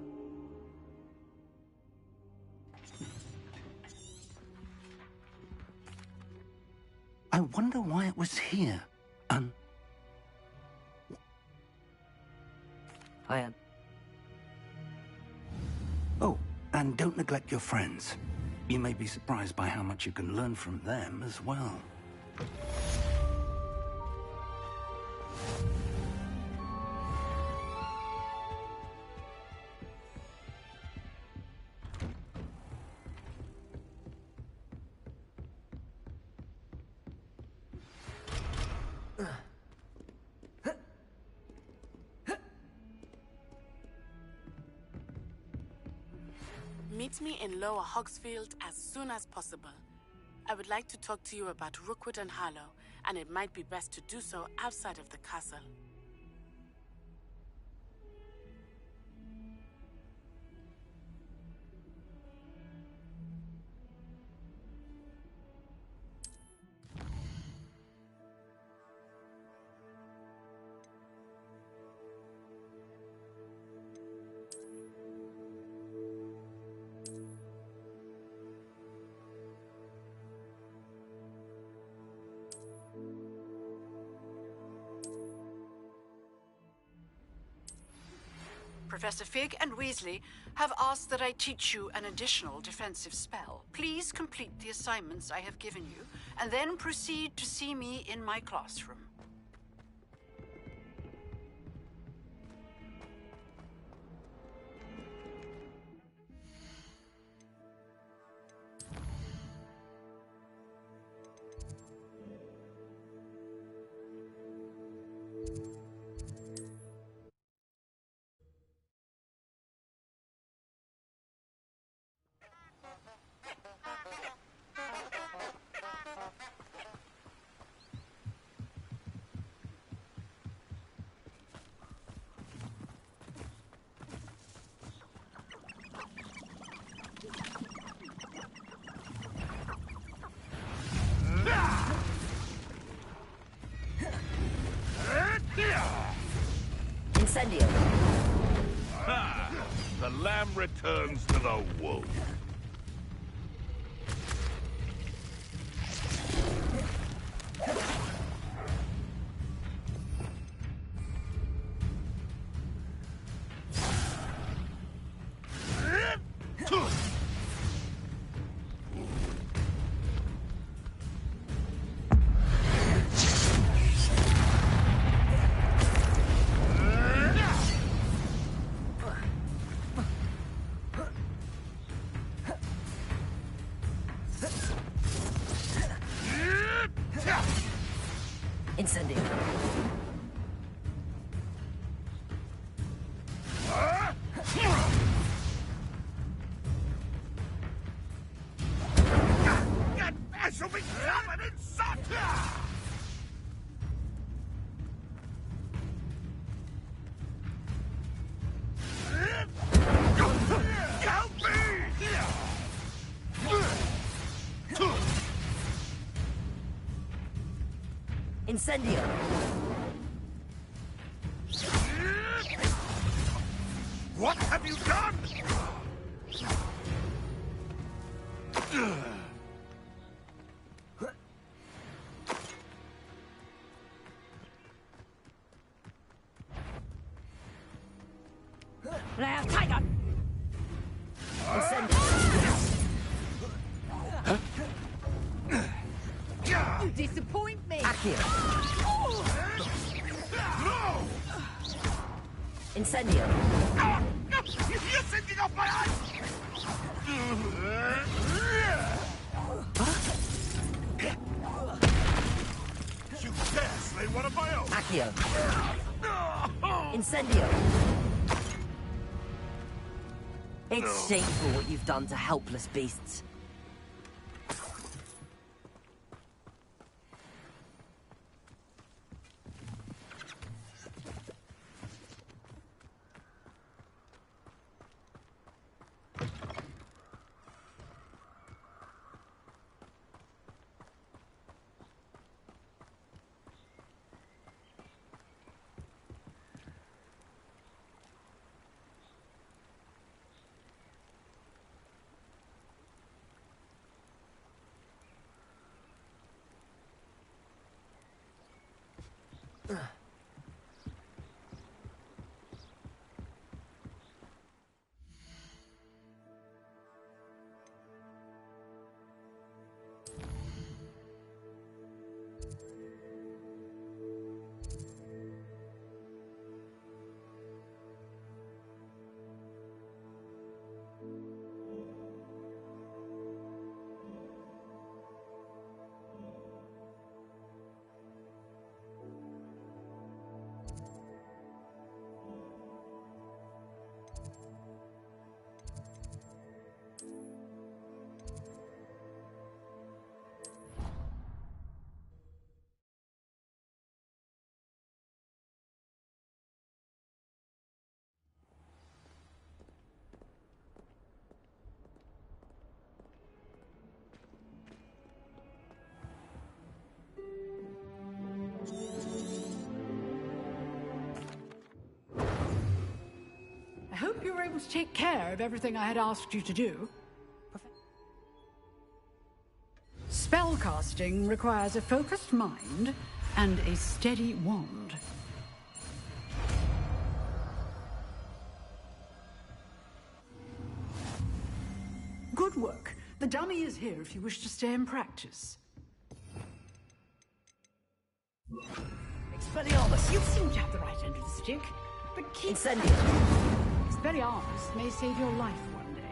I wonder why it was here. I am. Oh, and don't neglect your friends. You may be surprised by how much you can learn from them as well. Meet me in Lower Hogsfield as soon as possible. I would like to talk to you about Rookwood and Harlow, and it might be best to do so outside of the castle. Professor Fig and Weasley have asked that I teach you an additional defensive spell. Please complete the assignments I have given you, and then proceed to see me in my classroom. Incendio. Ha! The lamb returns to the wood. Incendio. I shall be covered in salt! Help me! Incendio. What have you done? Now, Tiger! Incendio. You disappoint me! Accio. No! Incendio. You're sending off my eyes! You dare slay one of my own! Accio. Incendio. It's shameful what you've done to helpless beasts. I hope you were able to take care of everything I had asked you to do. Spellcasting requires a focused mind and a steady wand. Good work. The dummy is here if you wish to stay and practice. Expelliarmus! You seem to have the right end of the stick, but keep... Incendium! Expelliarmus may save your life one day.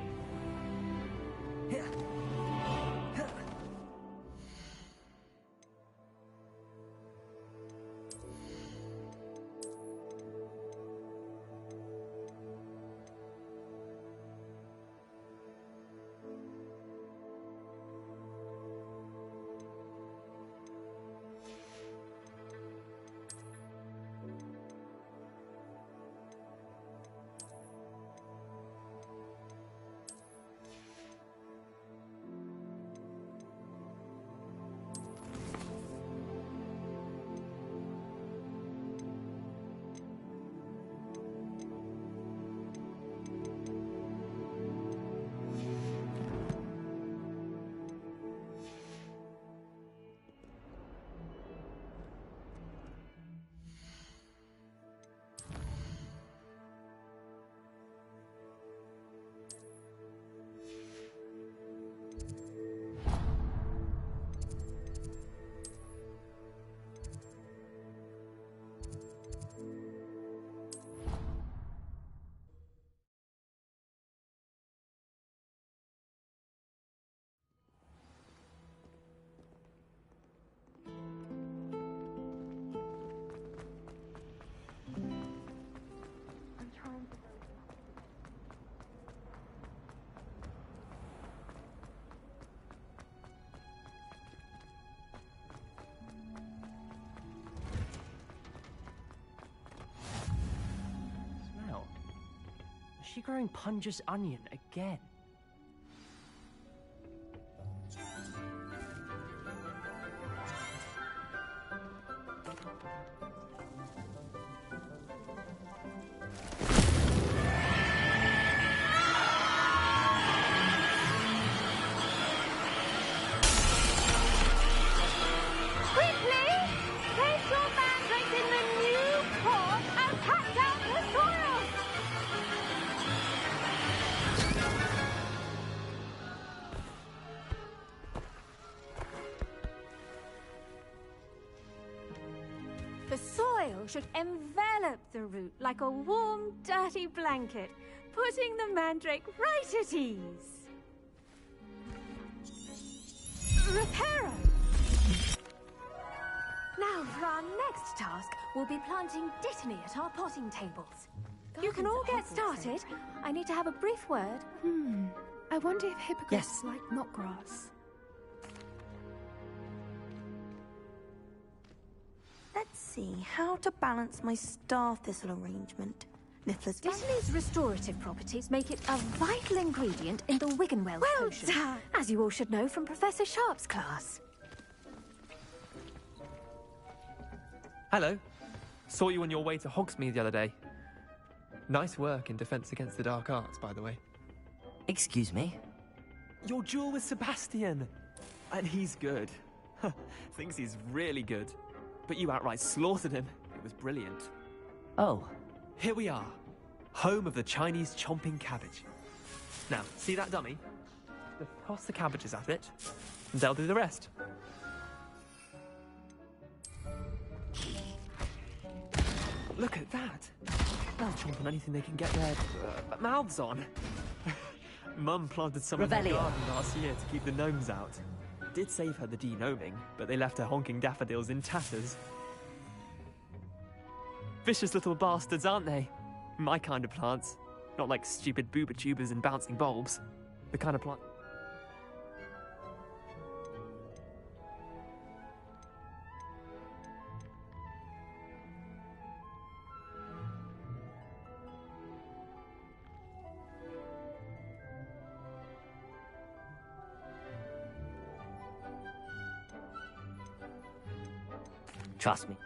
Is she growing Punja's onion again? The soil should envelop the root like a warm, dirty blanket, putting the mandrake right at ease. Reparo! Now, for our next task, we'll be planting Dittany at our potting tables. You can all get started. I need to have a brief word. I wonder if hippogriffs like knotgrass. Let's see how to balance my star thistle arrangement. Niffler's Dittany's restorative properties make it a vital ingredient in the Wiggenweld potion, as you all should know from Professor Sharp's class. Hello. Saw you on your way to Hogsmeade the other day. Nice work in Defense Against the Dark Arts, by the way. Excuse me? Your duel with Sebastian. And he's good. Thinks he's really good. But you outright slaughtered him. was brilliant. Oh. Here we are, home of the Chinese chomping cabbage. Now, see that dummy? Just toss the cabbages at it, and they'll do the rest. Look at that! They'll chomp on anything they can get their mouths on. Mum planted some in her garden last year to keep the gnomes out. Did save her the de-gnoming, but they left her honking daffodils in tatters. Vicious little bastards, aren't they? My kind of plants. Not like stupid booba tubers and bouncing bulbs. The kind of plant... Trust me.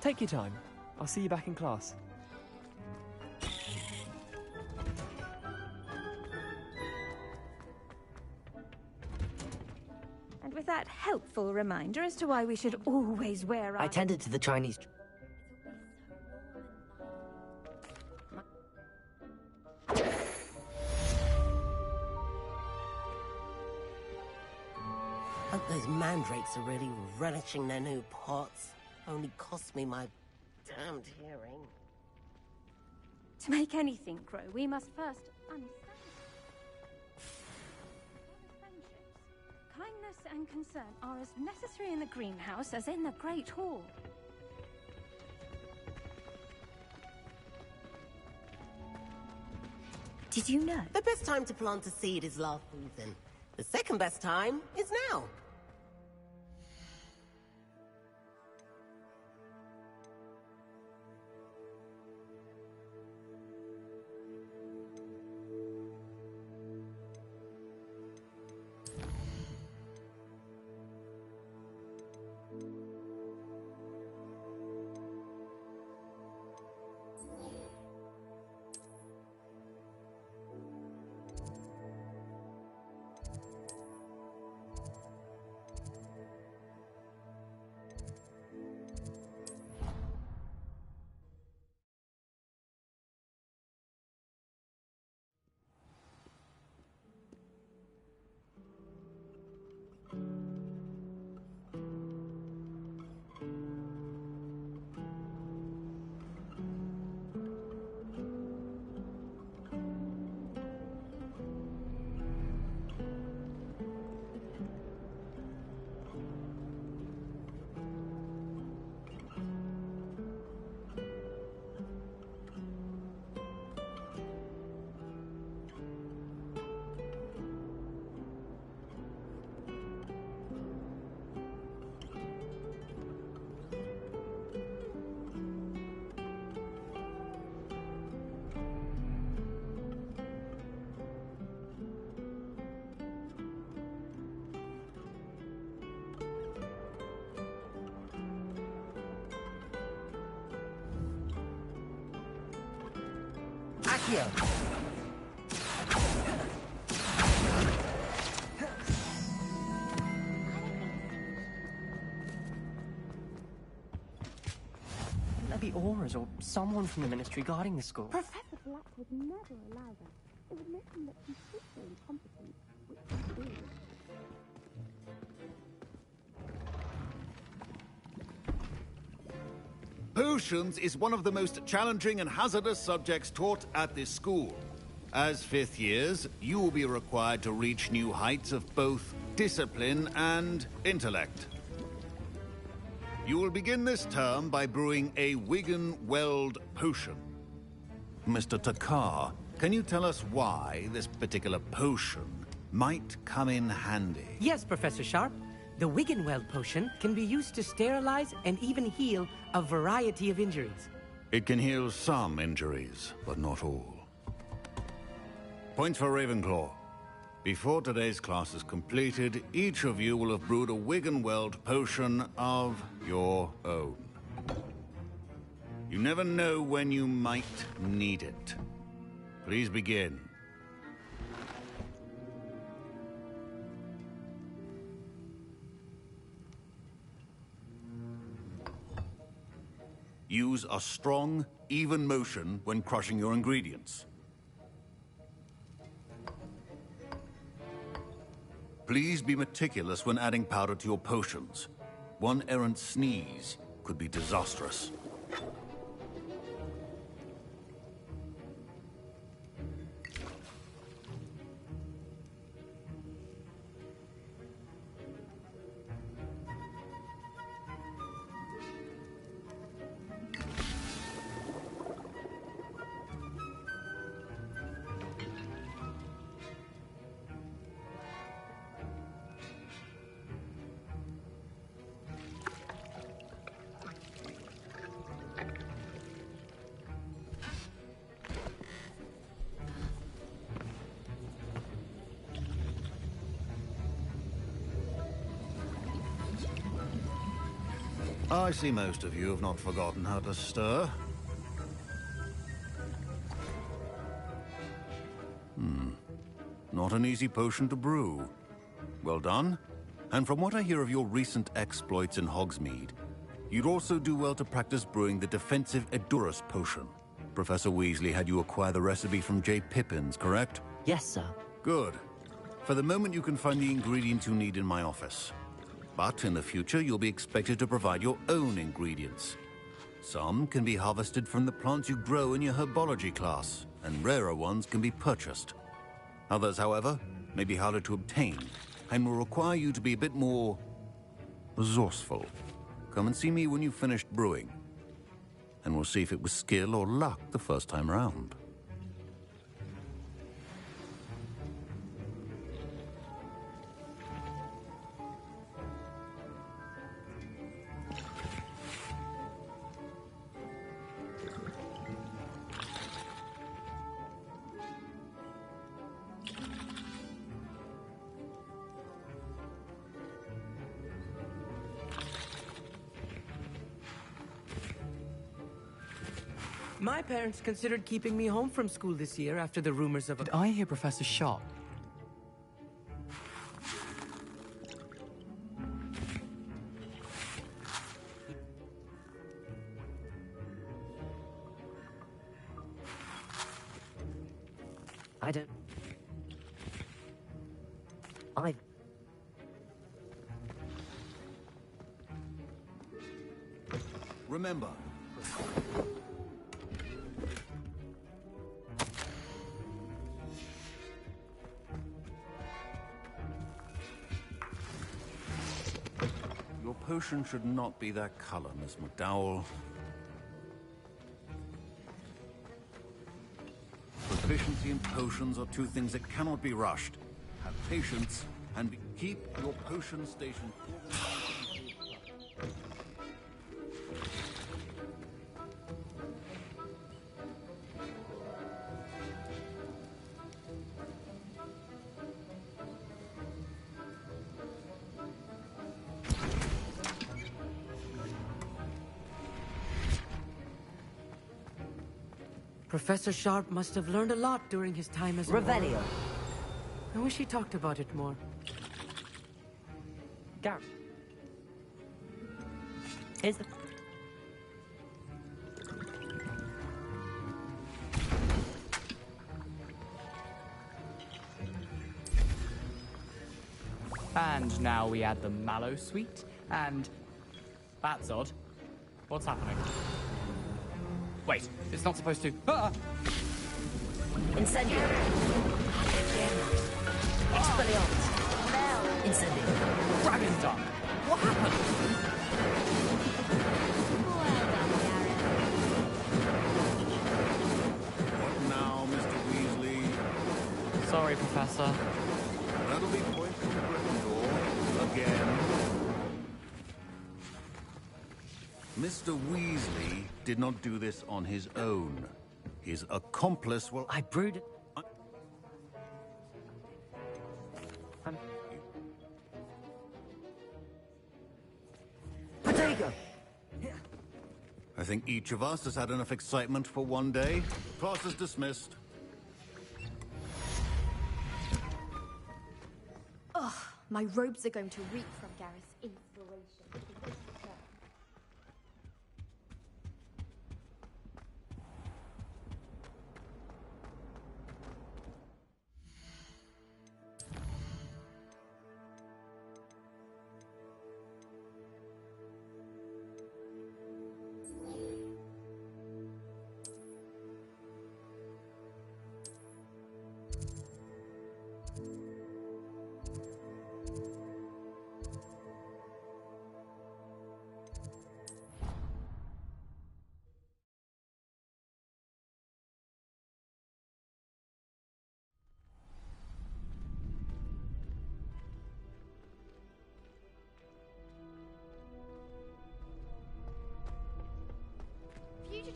Take your time. I'll see you back in class. And with that helpful reminder as to why we should always wear our... I tended to the Chinese... Hope those mandrakes are really relishing their new pots. Only cost me my damned hearing. To make anything grow, we must first understand. Friendships, kindness and concern are as necessary in the greenhouse as in the Great Hall. Did you know? The best time to plant a seed is last season. The second best time is now. Accio! There be auras or someone from the ministry guarding the school. Professor Black would never allow that. It would make him look completely incompetent, which is Potions is one of the most challenging and hazardous subjects taught at this school. As fifth years, you will be required to reach new heights of both discipline and intellect. You will begin this term by brewing a Wiggenweld potion. Mr. Takar, can you tell us why this particular potion might come in handy? Yes, Professor Sharp. The Wiggenweld potion can be used to sterilize and even heal a variety of injuries. It can heal some injuries, but not all. Points for Ravenclaw. Before today's class is completed, each of you will have brewed a Wiggenweld potion of your own. You never know when you might need it. Please begin. Use a strong, even motion when crushing your ingredients. Please be meticulous when adding powder to your potions. One errant sneeze could be disastrous. I see most of you have not forgotten how to stir. Not an easy potion to brew. Well done. And from what I hear of your recent exploits in Hogsmeade, you'd also do well to practice brewing the defensive Edurus potion. Professor Weasley had you acquire the recipe from J. Pippins, correct? Yes, sir. Good. For the moment, you can find the ingredients you need in my office. But in the future, you'll be expected to provide your own ingredients. Some can be harvested from the plants you grow in your herbology class, and rarer ones can be purchased. Others, however, may be harder to obtain, and will require you to be a bit more resourceful. Come and see me when you've finished brewing, and we'll see if it was skill or luck the first time round. My parents considered keeping me home from school this year after the rumors of a... Did I hear Professor Sharp? I don't... Remember, your potion should not be that color, Miss McDowell. Proficiency and potions are two things that cannot be rushed. Have patience and keep your potion station. Professor Sharp must have learned a lot during his time as a Revelio. I wish he talked about it more. Garrett. Here's the... And now we add the Mallow Sweet, and... That's odd. What's happening? Wait, it's not supposed to... Ah! Incendio. Expelliarmus. Incendio. Dragon's Done. What happened? What now, Mr. Weasley? Sorry, Professor. That'll be point from Gryffindor. Again. Mr. Weasley did not do this on his own. His accomplice will... I brewed it. Protego! I think each of us has had enough excitement for one day. Class is dismissed. Ugh, my robes are going to reek from Gareth's inspiration.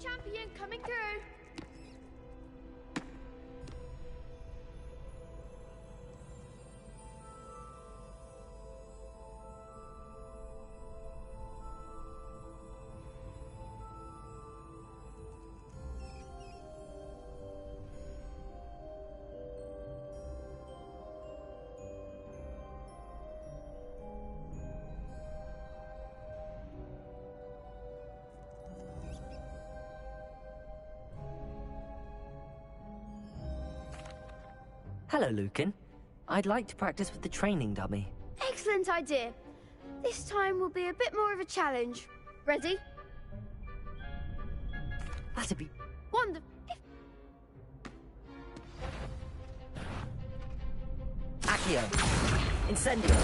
champion coming through. Hello, Lucan. I'd like to practice with the training dummy. Excellent idea. This time will be a bit more of a challenge. Ready? That'd be... Wonderful. Accio. Incendio.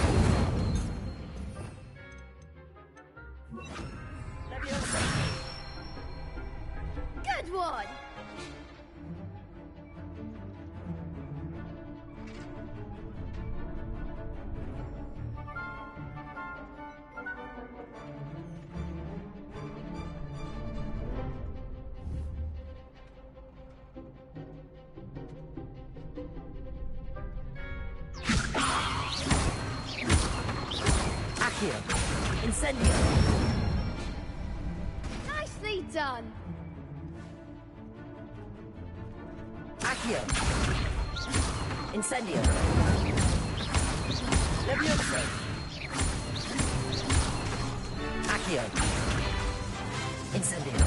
Leviosa. Good one! Accio. Incendio. Nicely done. Accio. Incendio. Leviosa. Accio. Incendio.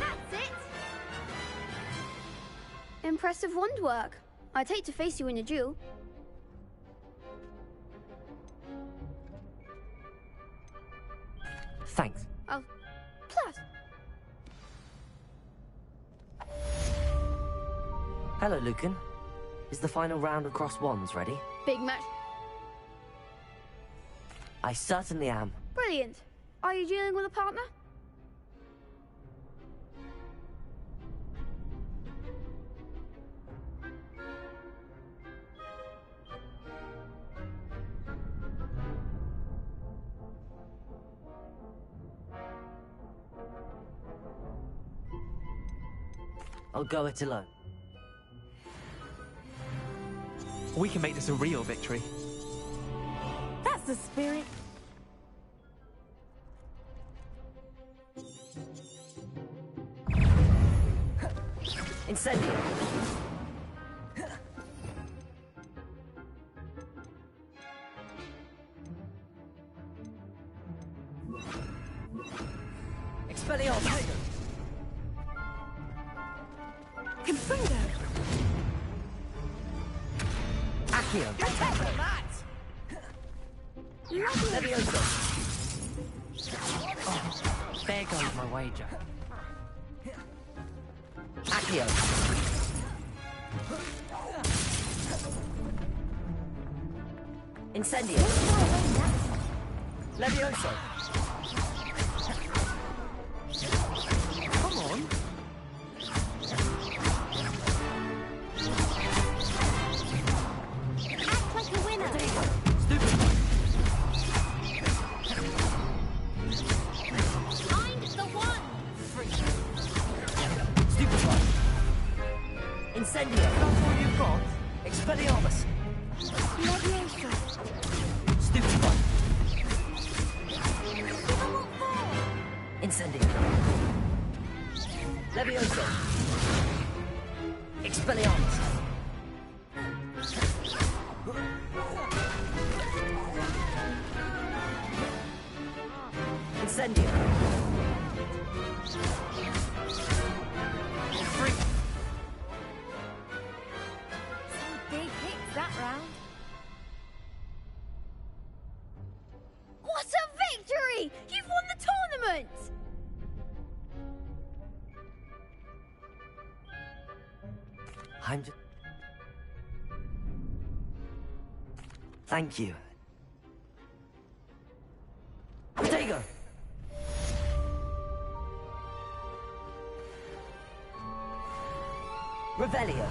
That's it. Impressive wand work. I'd hate to face you in a duel. Thanks. Oh, plus. Hello, Lucan. Is the final round of Crossed Wands ready? Big match. I certainly am. Brilliant. Are you dealing with a partner? I'll go it alone. We can make this a real victory. That's the spirit. Incendio. Expelliarmus. Confringo. Accio. Leviosa. Oh, there goes my wager. Accio. Incendio. Leviosa. Come on. Act like a winner. Find the one. Stupefy. Incendio. That's all you've got? Expelliarmus. Leviosa. Stupefy. Incendio. Leviosa. Expelliarmus. Incendio. Free. Some big hits that round. What a victory! You've won the tournament! I'm just... Thank you. Protego! Revelio.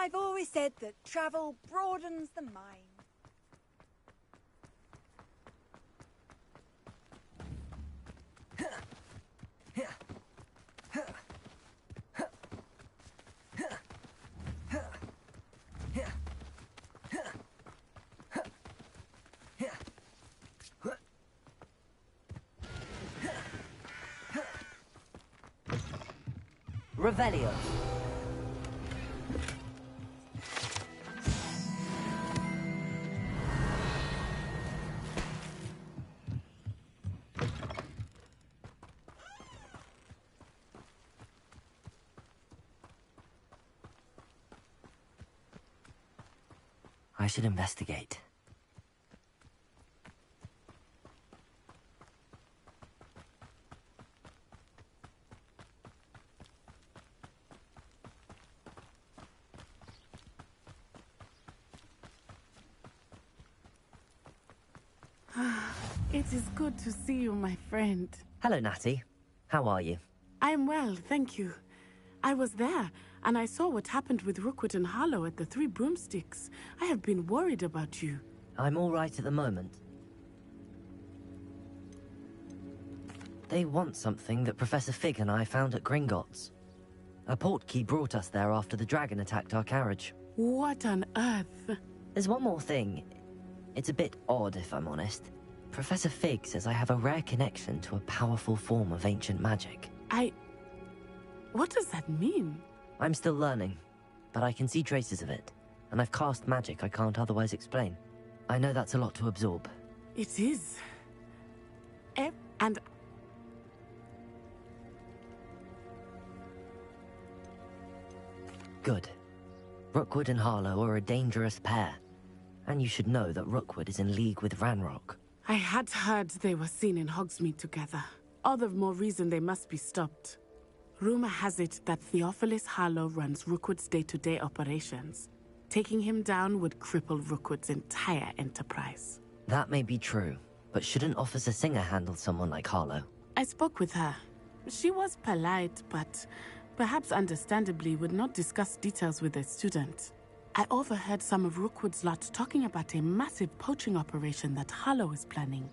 I've always said that travel broadens the mind. Revelio. I should investigate. It is good to see you, my friend. Hello, Natty. How are you? I am well, thank you. I was there, and I saw what happened with Rookwood and Harlow at the Three Broomsticks. I have been worried about you. I'm all right at the moment. They want something that Professor Fig and I found at Gringotts. A portkey brought us there after the dragon attacked our carriage. What on earth? There's one more thing. It's a bit odd, if I'm honest. Professor Fig says I have a rare connection to a powerful form of ancient magic. What does that mean? I'm still learning, but I can see traces of it, and I've cast magic I can't otherwise explain. I know that's a lot to absorb. It is. And... Good. Rookwood and Harlow are a dangerous pair, and you should know that Rookwood is in league with Ranrock. I had heard they were seen in Hogsmeade together. All the more reason they must be stopped. Rumor has it that Theophilus Harlow runs Rookwood's day-to-day operations. Taking him down would cripple Rookwood's entire enterprise. That may be true, but shouldn't Officer Singer handle someone like Harlow? I spoke with her. She was polite, but perhaps understandably would not discuss details with a student. I overheard some of Rookwood's lot talking about a massive poaching operation that Harlow is planning.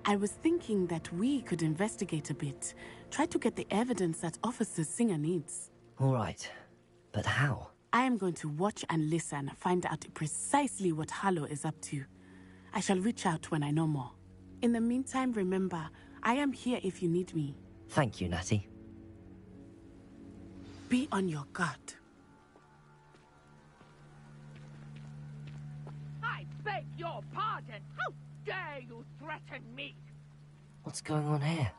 I was thinking that we could investigate a bit, try to get the evidence that Officer Singer needs. All right, but how? I am going to watch and listen, find out precisely what Harlow is up to. I shall reach out when I know more. In the meantime, remember, I am here if you need me. Thank you, Natty. Be on your guard. I beg your pardon. How dare you threaten me? What's going on here?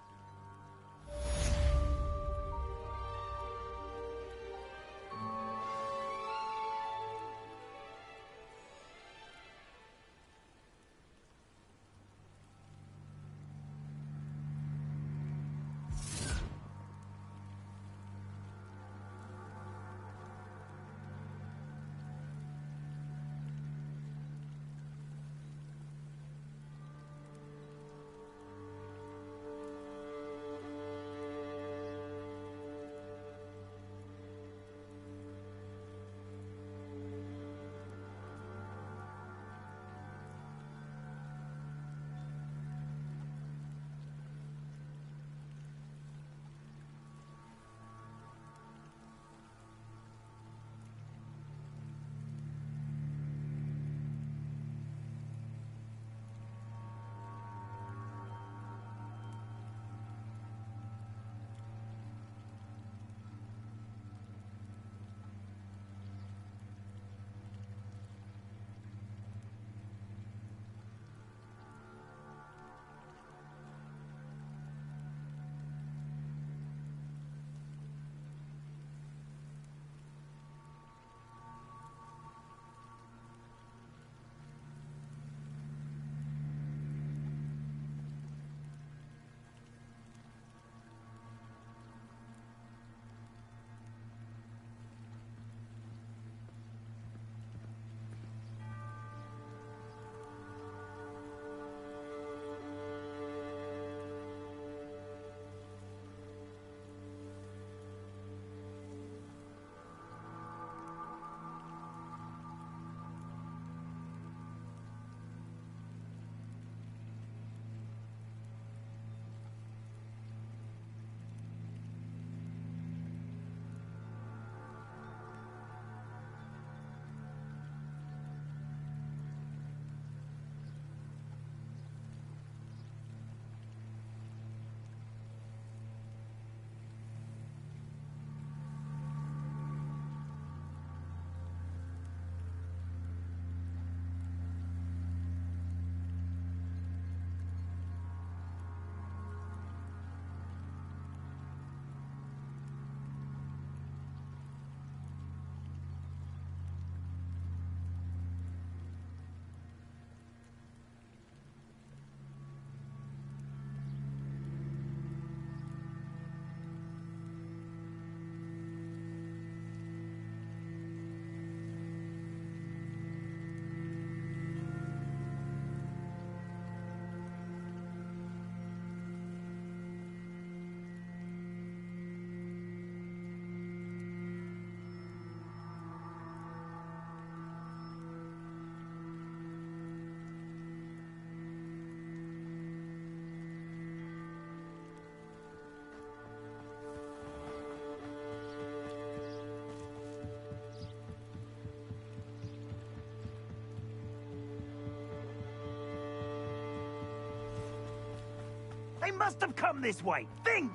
They must have come this way. Think!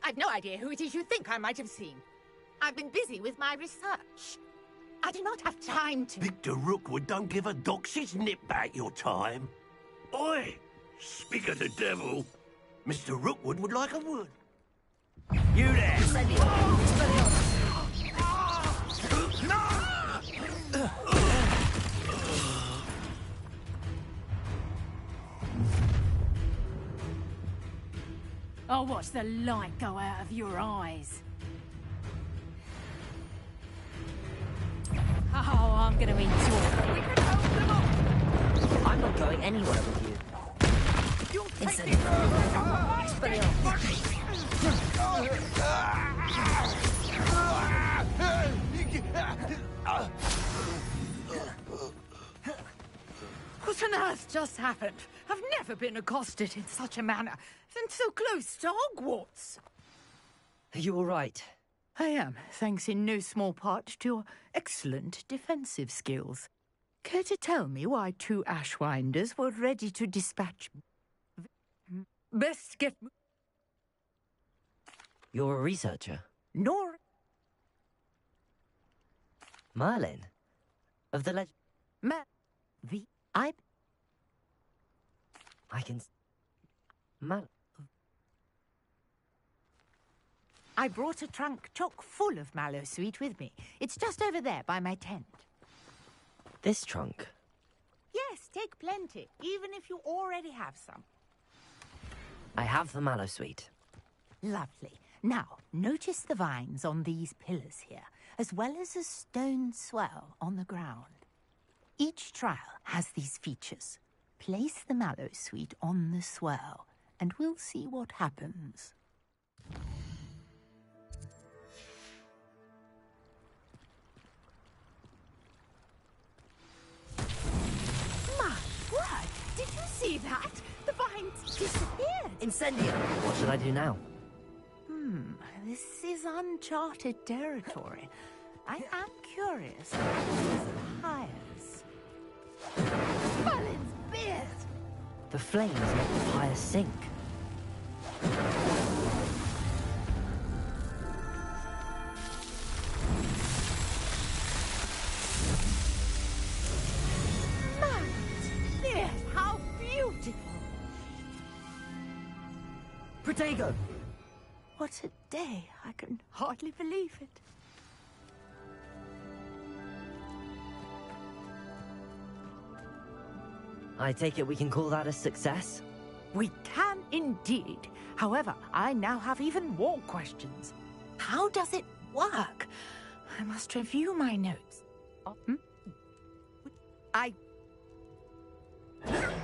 I've no idea who it is you think I might have seen. I've been busy with my research. I do not have time to... Victor Rookwood don't give a doxy's nip back your time. Oi! Speak of the devil. Mr. Rookwood would like a word. You there! I'll watch the light go out of your eyes. Oh, I'm gonna enjoy it. We can help them up. I'm not going anywhere with you. You'll take Incendio. What on earth just happened? I've never been accosted in such a manner, and so close to Hogwarts. Are you all right? I am, thanks in no small part to your excellent defensive skills. Care to tell me why 2 Ashwinders were ready to dispatch... Best get... You're a researcher? Nor... Merlin? Of the legend? I can... I brought a trunk chock full of Mallowsweet with me. It's just over there by my tent. This trunk? Yes, take plenty, even if you already have some. I have the Mallowsweet. Lovely. Now, notice the vines on these pillars here, as well as a stone swell on the ground. Each trial has these features. Place the Mallowsweet on the swell, and we'll see what happens. My word! Did you see that? The vines disappeared! Incendio! What should I do now? This is uncharted territory. I am curious about these hires. Merlin's beard! The flames make the fire sink. Merlin's beard! How beautiful! Protego! What a day! I can hardly believe it. I take it we can call that a success? We can indeed. However, I now have even more questions. How does it work? I must review my notes.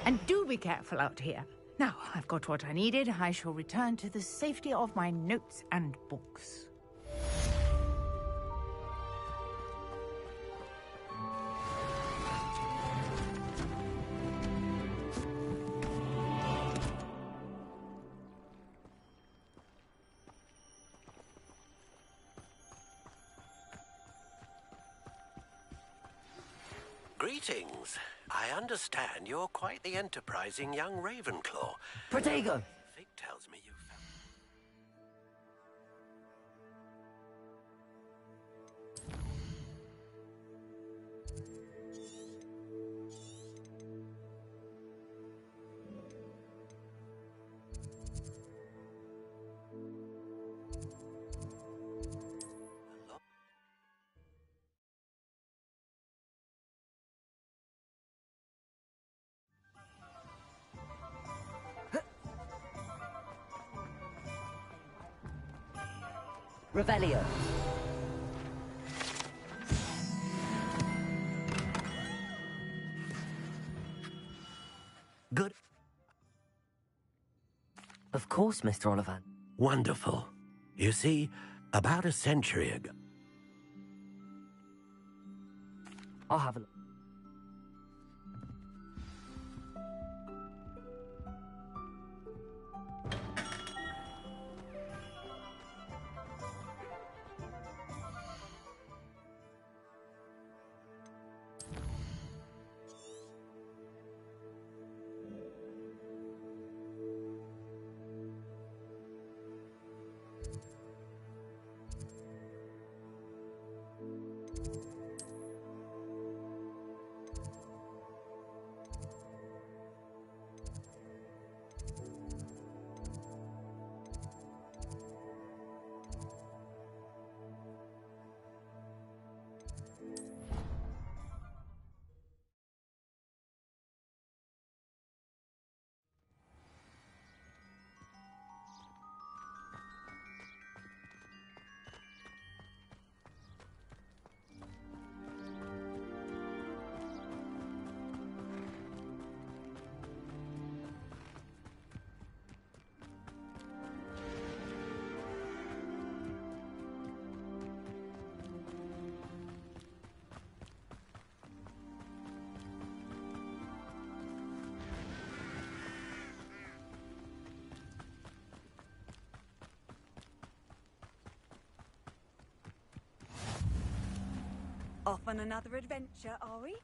And do be careful out here. Now, I've got what I needed. I shall return to the safety of my notes and books. Greetings. I understand you're quite the enterprising young Ravenclaw. Protego! Fig tells me you found... Revelio. Good. Of course, Mr. Oliphant. Wonderful. You see, about a century ago... I'll have a look. Off on another adventure, are we?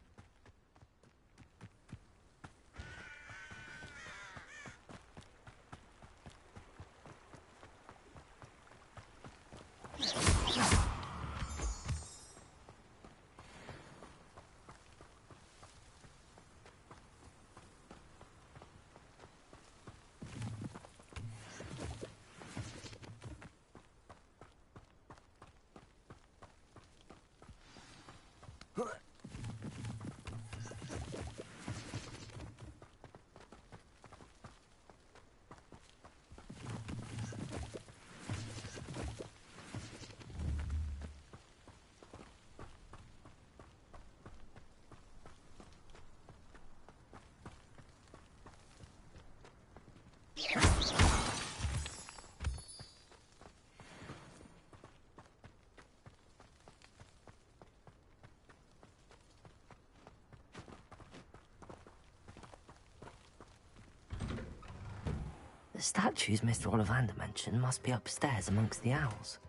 The statues Mr. Ollivander mentioned must be upstairs amongst the owls.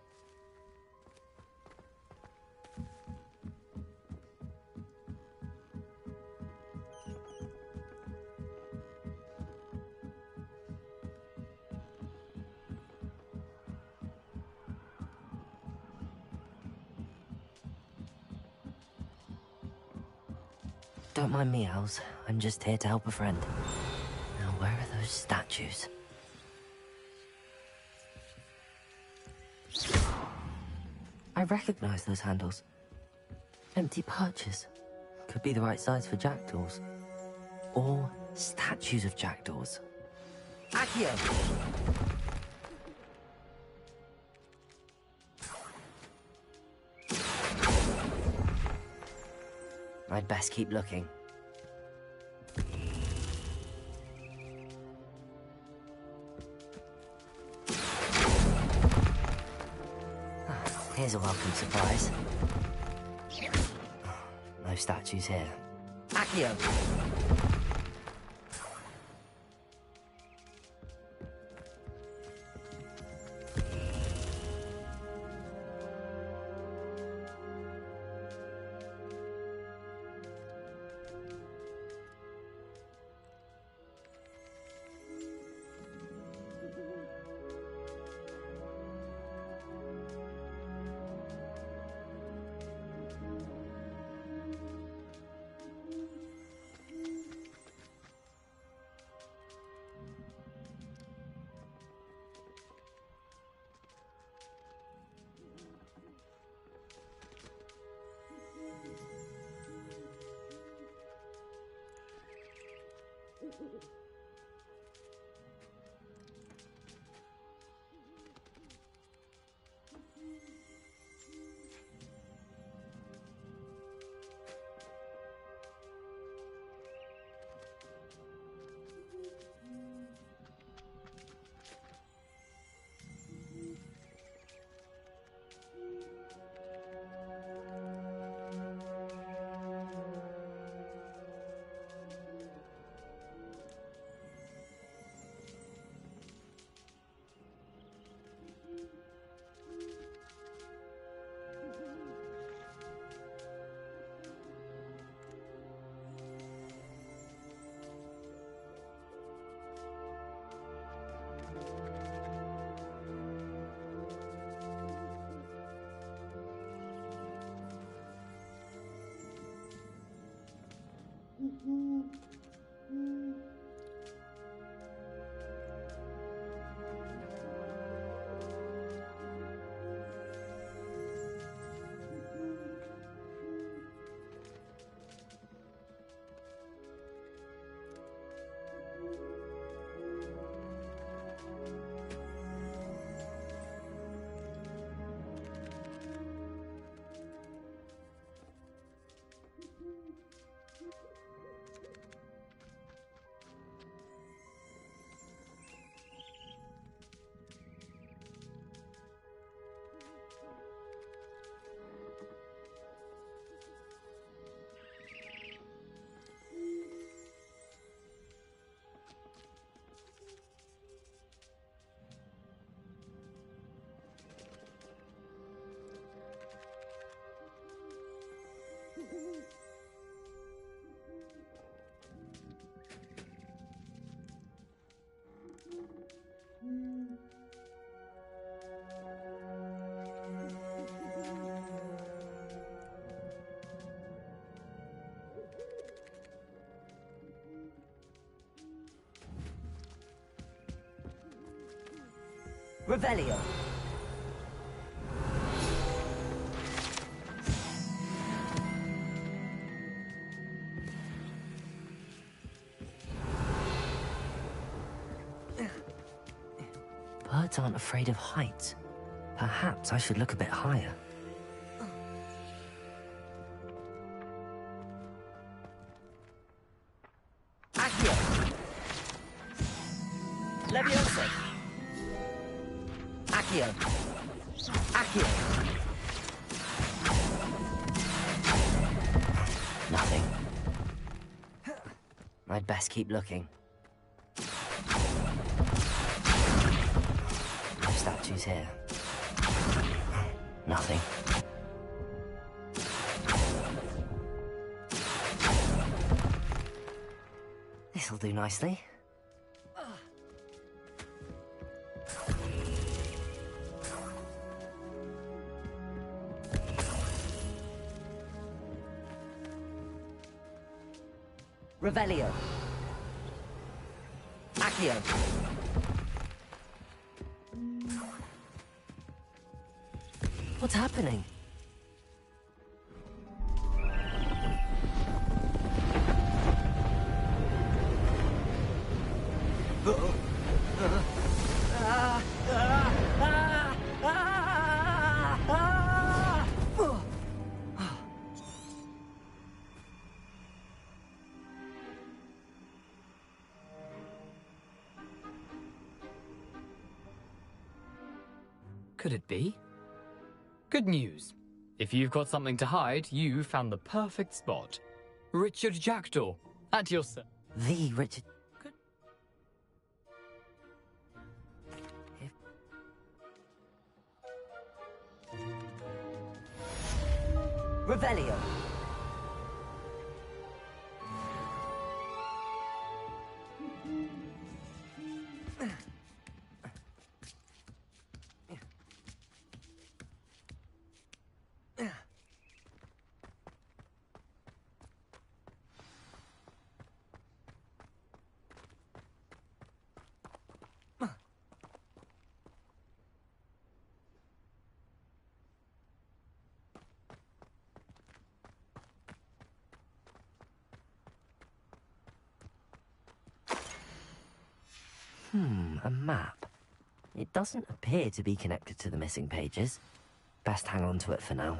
Don't mind me, owls. I'm just here to help a friend. Now, where are those statues? I recognize those handles. Empty perches. Could be the right size for jackdaws. Or statues of jackdaws. Accio! I'd best keep looking. Here's a welcome surprise. No statues here. Accio! Revelio. Birds aren't afraid of heights. Perhaps I should look a bit higher. Accio! Leviosa! Accio! Accio! Nothing. I'd best keep looking. No statues here. Nothing. This'll do nicely. Revelio. Accio. What's happening? Could it be? Good news. If you've got something to hide, you found the perfect spot. Richard Jackdaw, at your service. The Richard... Revelio. A map. It doesn't appear to be connected to the missing pages. Best hang on to it for now.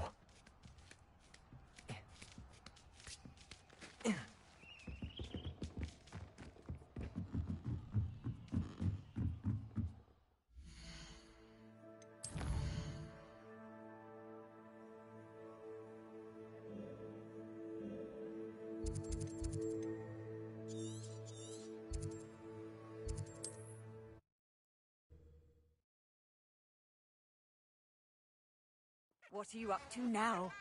What are you up to now?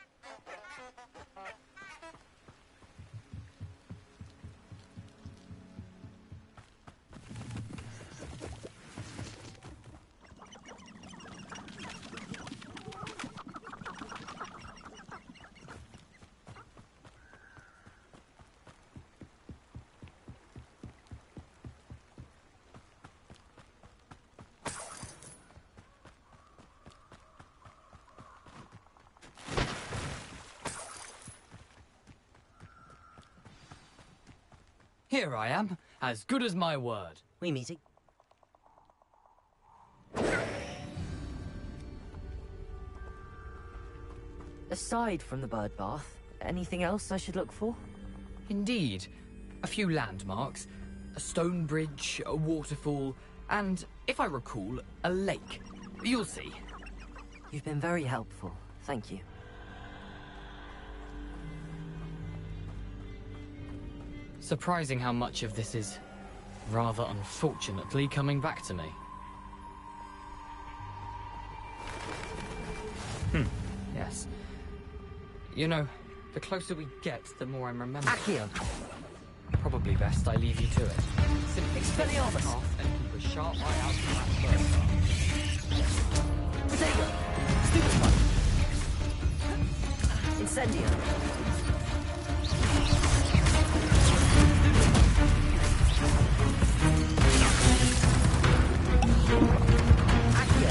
Here I am, as good as my word. We meeting? Aside from the bird bath, anything else I should look for? Indeed. A few landmarks, a stone bridge, a waterfall, and, if I recall, a lake. You'll see. You've been very helpful. Thank you. Surprising how much of this is, rather unfortunately, coming back to me. Yes. You know, the closer we get, the more I'm remembering. Accio! Probably best I leave you to it. Simply Expelliarmus! off and keep a sharp eye out for that bird bath. Potato! Stupid one! Incendio! Accio!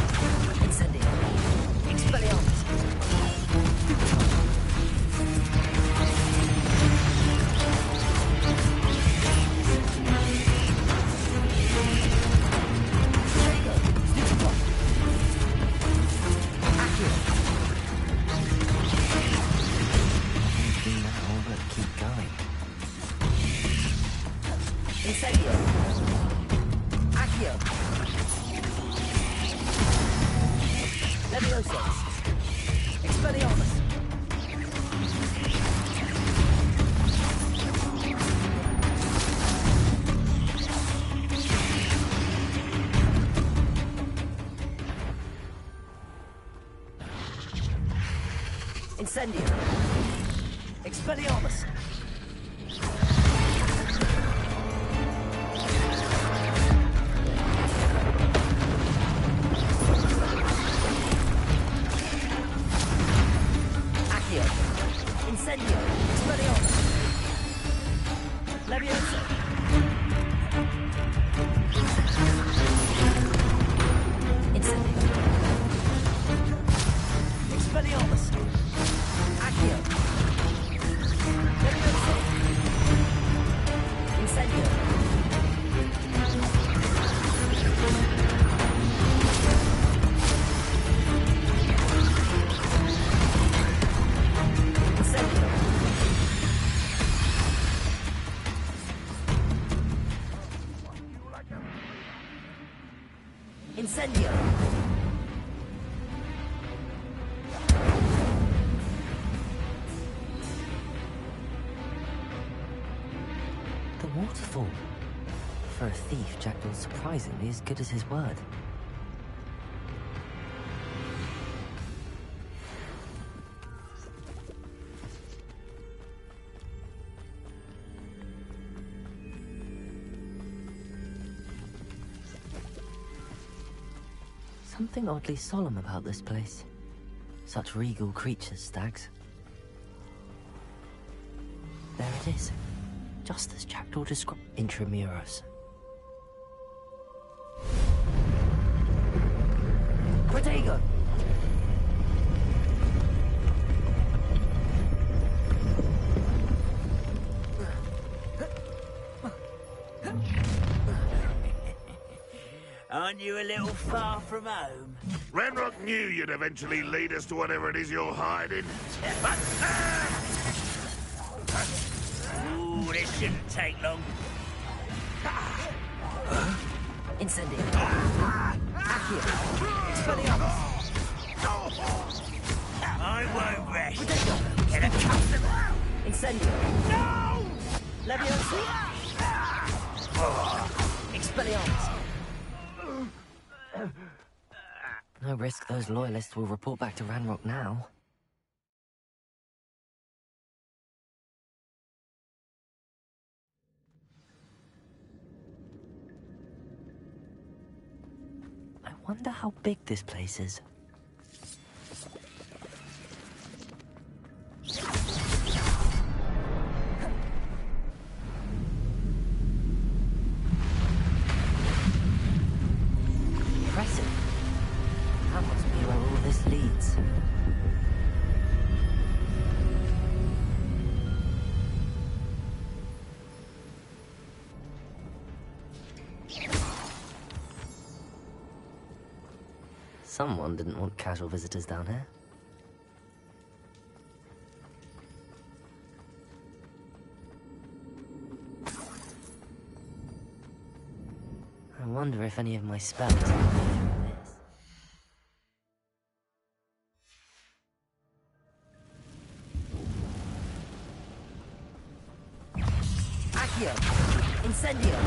Incendio. Accio. Levioso. Expelliarmus. Incendio. Expelliarmus. Accio. Incendio. Expelliarmus. Levioso. Incendio. Expelliarmus. Accio. Levioso. Incendio. Incendio. Incendio. The waterfall. For a thief, Jackdaw's surprisingly as good as his word. Something oddly solemn about this place. Such regal creatures, stags. There it is. Just as Jackdaw described. Intramuros. Protego! Aren't you a little far from home? Ranrock knew you'd eventually lead us to whatever it is you're hiding. Ooh, this shouldn't take long. Incendio. Accio. Expelliarmus. I won't rest. Get a customer. Incendio. No! Levioso. Expelliarmus. No risk those loyalists will report back to Ranrock now. I wonder how big this place is. Impressive. That must be where all this leads. Someone didn't want casual visitors down here. I wonder if any of my spells are from this. Accio! Incendio!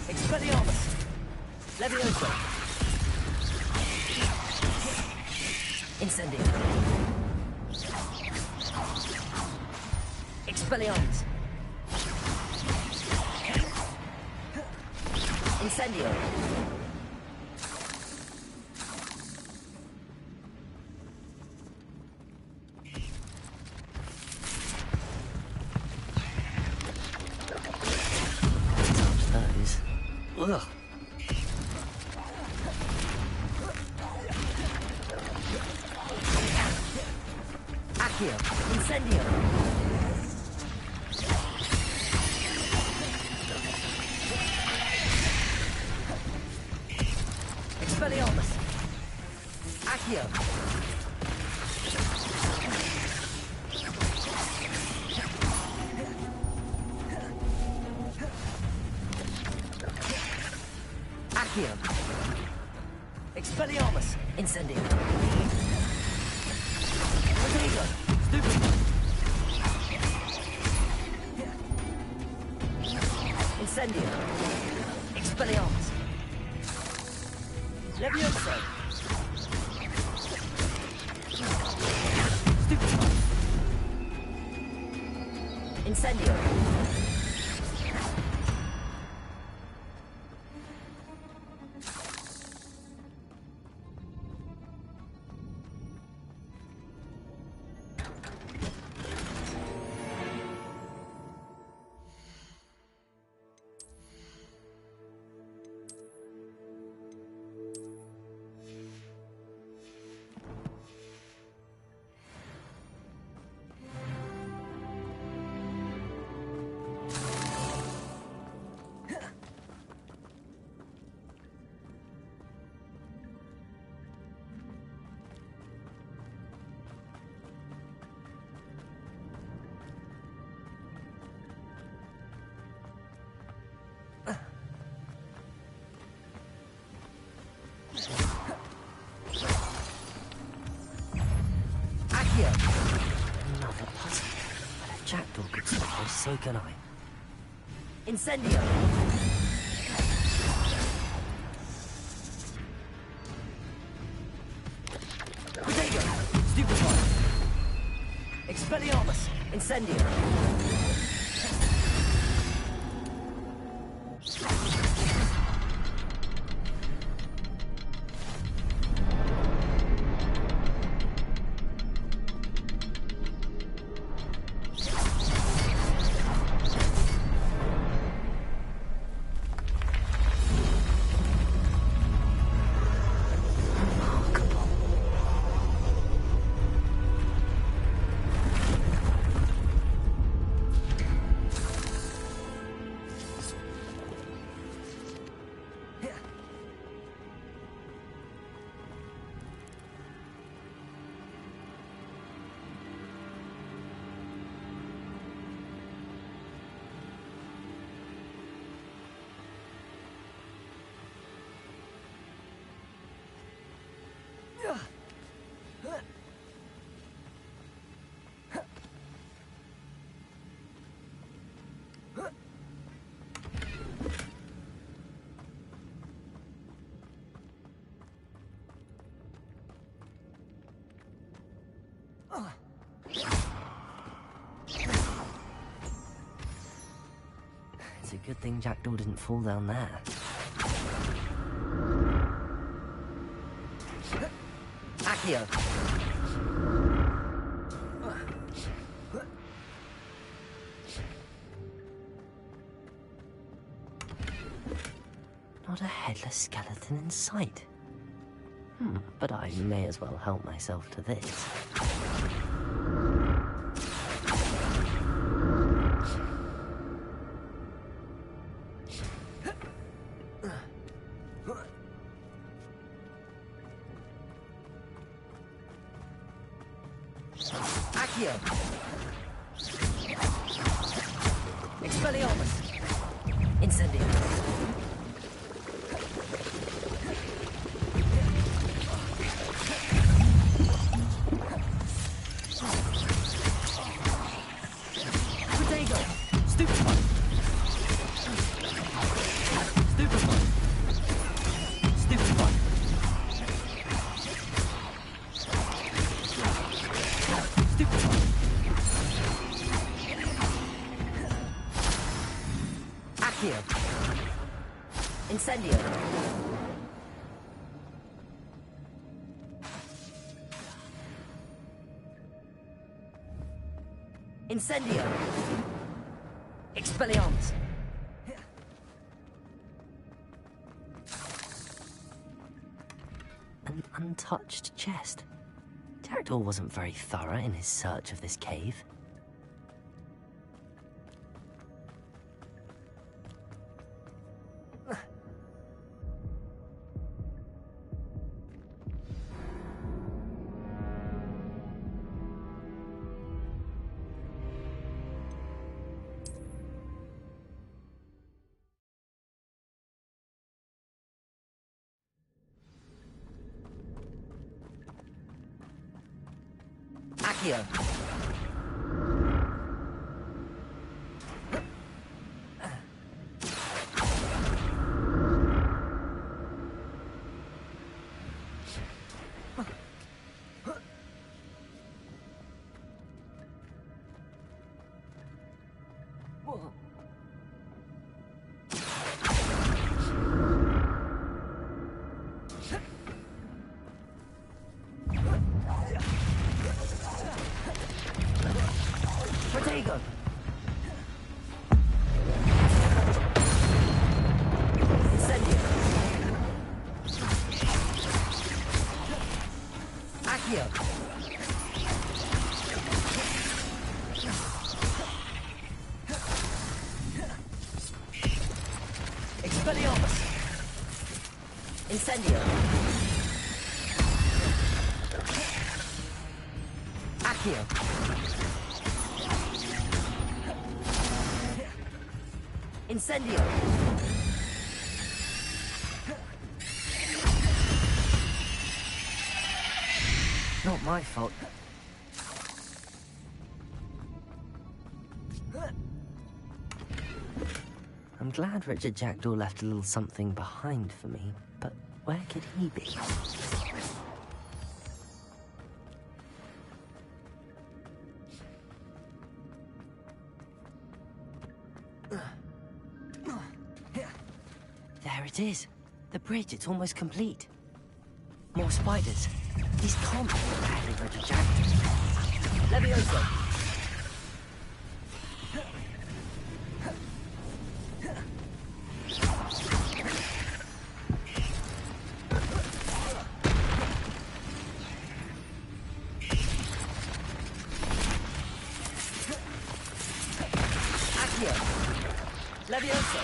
Expelliarmus! Levioso! Incendio! Expelliarmus! Incendio! Ugh. Accio. Incendio. Expelliarmus. Accio. Accio. Expelliarmus. Incendio. Protego. Stupid. Incendio. Expelliarmus. Levioso. Stupid. Incendio. Another puzzle. But if Jackdaw could solve this, so can I. Incendio! Protego! Stupefy! Expelliarmus! Incendio! It's a good thing Jackdaw didn't fall down there. Accio! Not a headless skeleton in sight. But I may as well help myself to this. Accio! Expelliarmus! Incendio! Protego! Stupefy! Stupefy! Stupefy! Accio! Incendio! Incendio! Expelliarmus! An untouched chest. Jackdaw wasn't very thorough in his search of this cave. Accio. Protego! Incendio! Accio! Expelliarmus! Incendio! Accio! Incendio! Not my fault. I'm glad Richard Jackdaw left a little something behind for me, but where could he be? There it is. The bridge, it's almost complete. More spiders. These can't be badly Richard Jackdaw. Levioso! Accio! Levioso!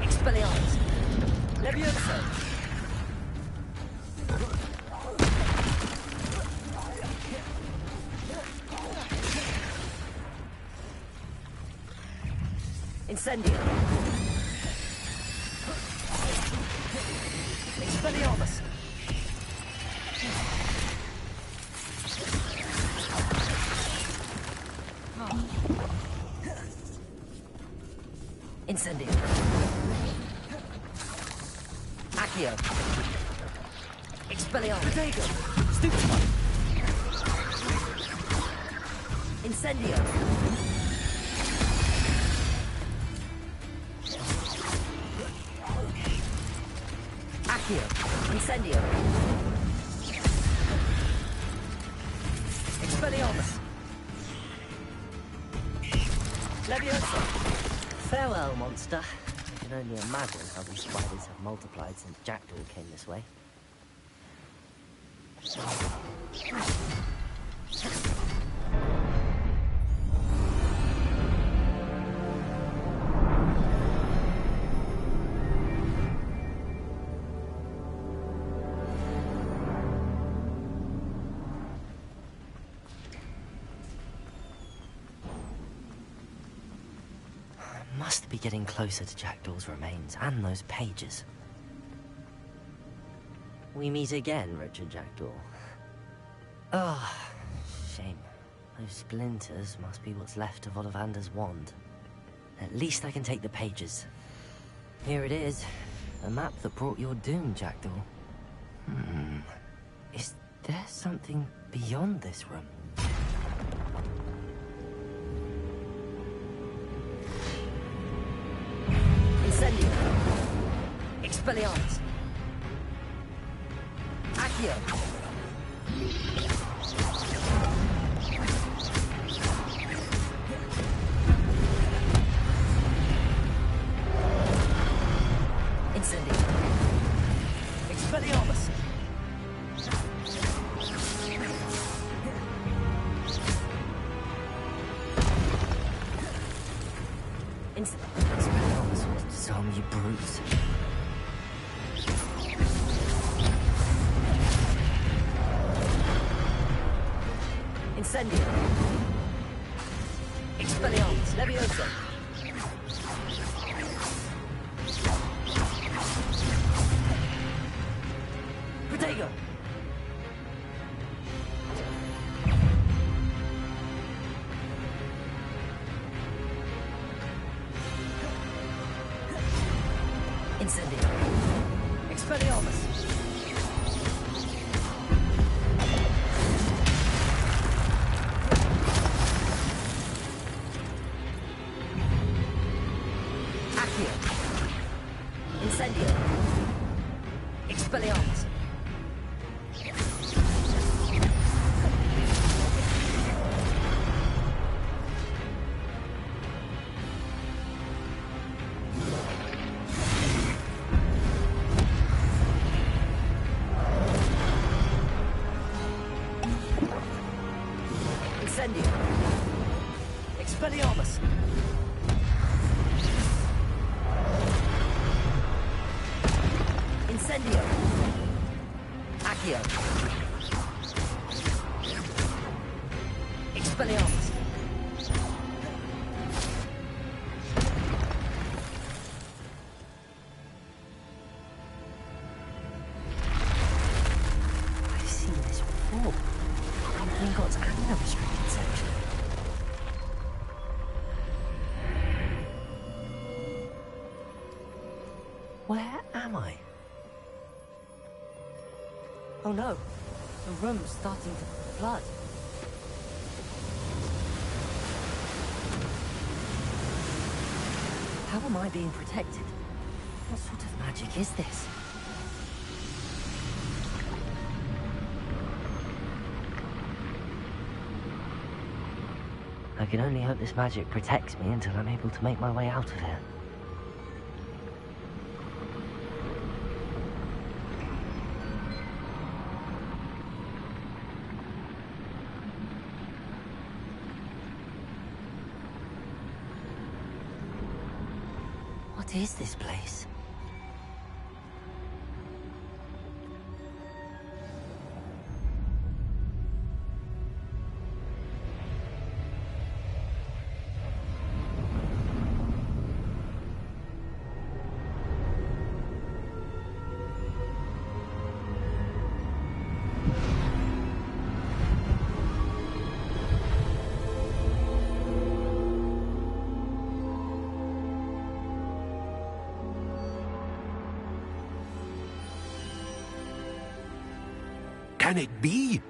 Expelliarmus! Levioso! Incendio! Expelliarmus! Incendio! Accio! Expelliarmus! Protego! Stupefy! Incendio! Accio! Incendio! Expelliarmus! Levioso! Farewell, monster. I can only imagine how these spiders have multiplied since Jackdaw came this way. Must be getting closer to Jackdaw's remains and those pages. We meet again, Richard Jackdaw. Ah, shame. Those splinters must be what's left of Ollivander's wand. At least I can take the pages. Here it is. A map that brought your doom, Jackdaw. Is there something beyond this room? Incendio. Expelliarmus. Accio. Incendio. Expelliarmus. Expelliarmus will disarm you brutes. Incendio. Expelliarmus. Levioso. Protego. Incendio. Expelliarmus. Accio. Incendio. Expelliarmus. Incendio. Expelliarmus. Incendio. Accio. Expelliarmus. I've seen this before. Gringotts and the restricted section. Where am I? Oh no, the room's starting to flood. How am I being protected? What sort of magic is this? I can only hope this magic protects me until I'm able to make my way out of here. What is this place? Can it be?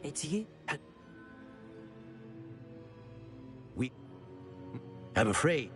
It's you? I'm afraid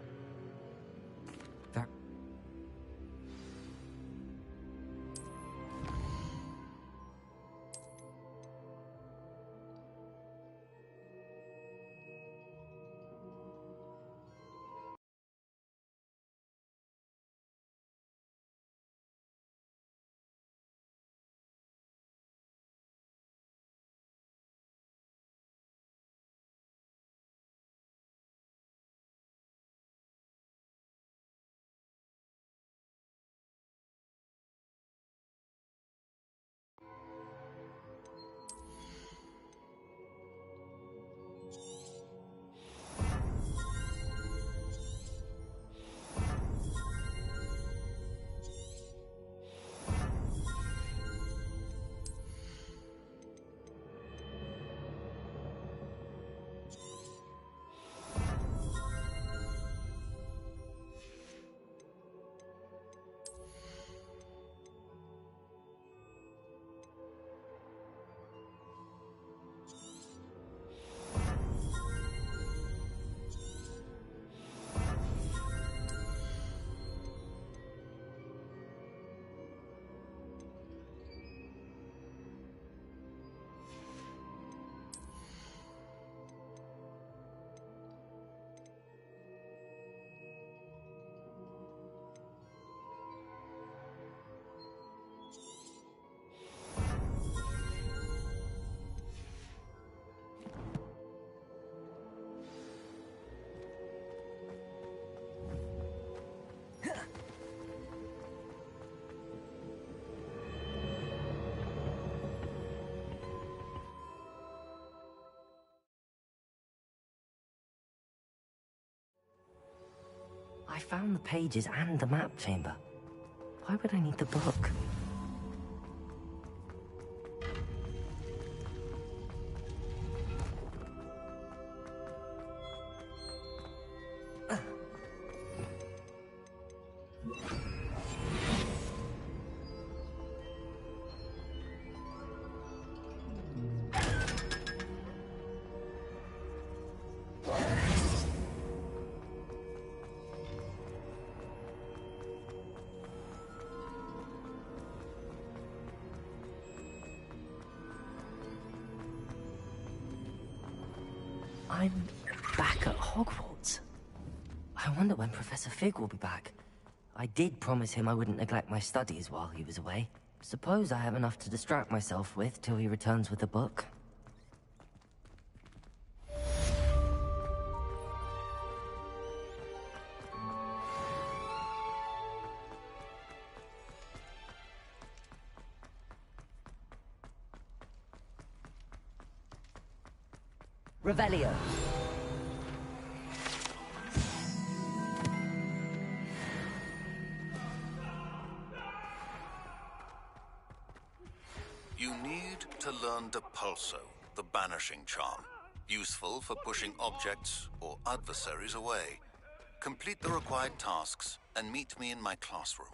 I found the pages and the map chamber. Why would I need the book? I'm back at Hogwarts. I wonder when Professor Fig will be back. I did promise him I wouldn't neglect my studies while he was away. Suppose I have enough to distract myself with till he returns with the book. Revelio. You need to learn Depulso, the banishing charm. Useful for pushing objects or adversaries away. Complete the required tasks and meet me in my classroom.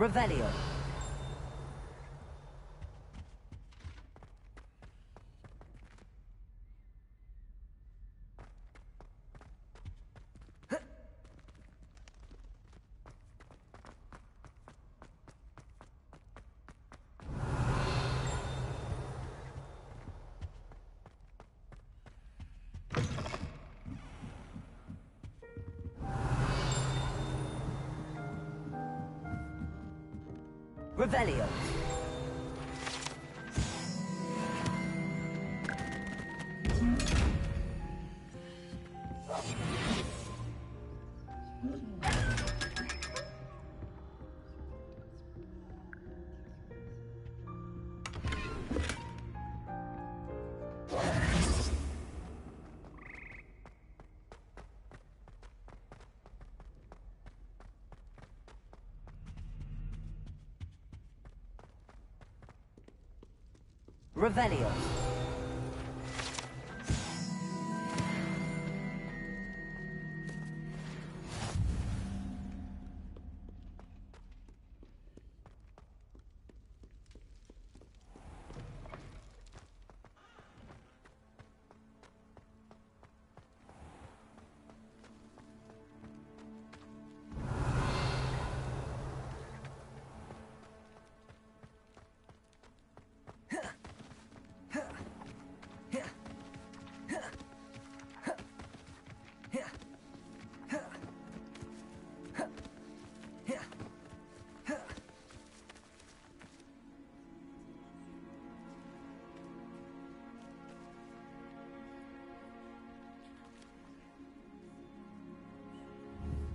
Revelio. Revelio. Revelio.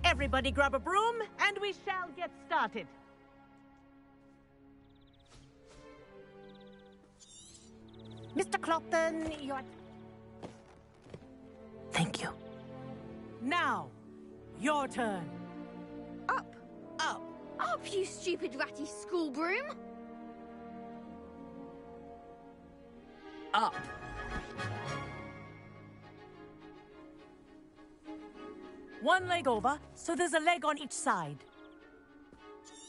Everybody grab a broom, and we shall get started. Mr. Clopton, you're... Thank you. Now, your turn. Up. Up. Up, you stupid ratty school broom. Up. One leg over, so there's a leg on each side.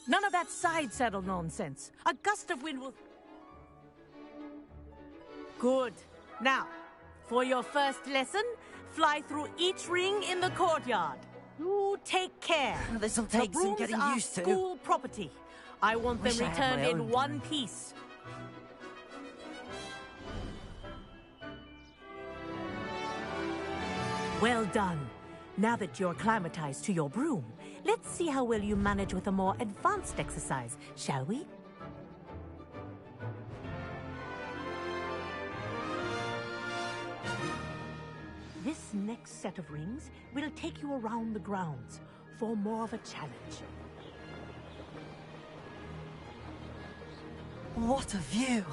None of that side saddle nonsense. A gust of wind will... Good. Now, for your first lesson, fly through each ring in the courtyard. You take care. This'll take some getting used to. The brooms are school property. I want them Wish I had returned my in own one broom. piece. Well done. Now that you're acclimatized to your broom, let's see how well you manage with a more advanced exercise, shall we? This next set of rings will take you around the grounds for more of a challenge. What a view!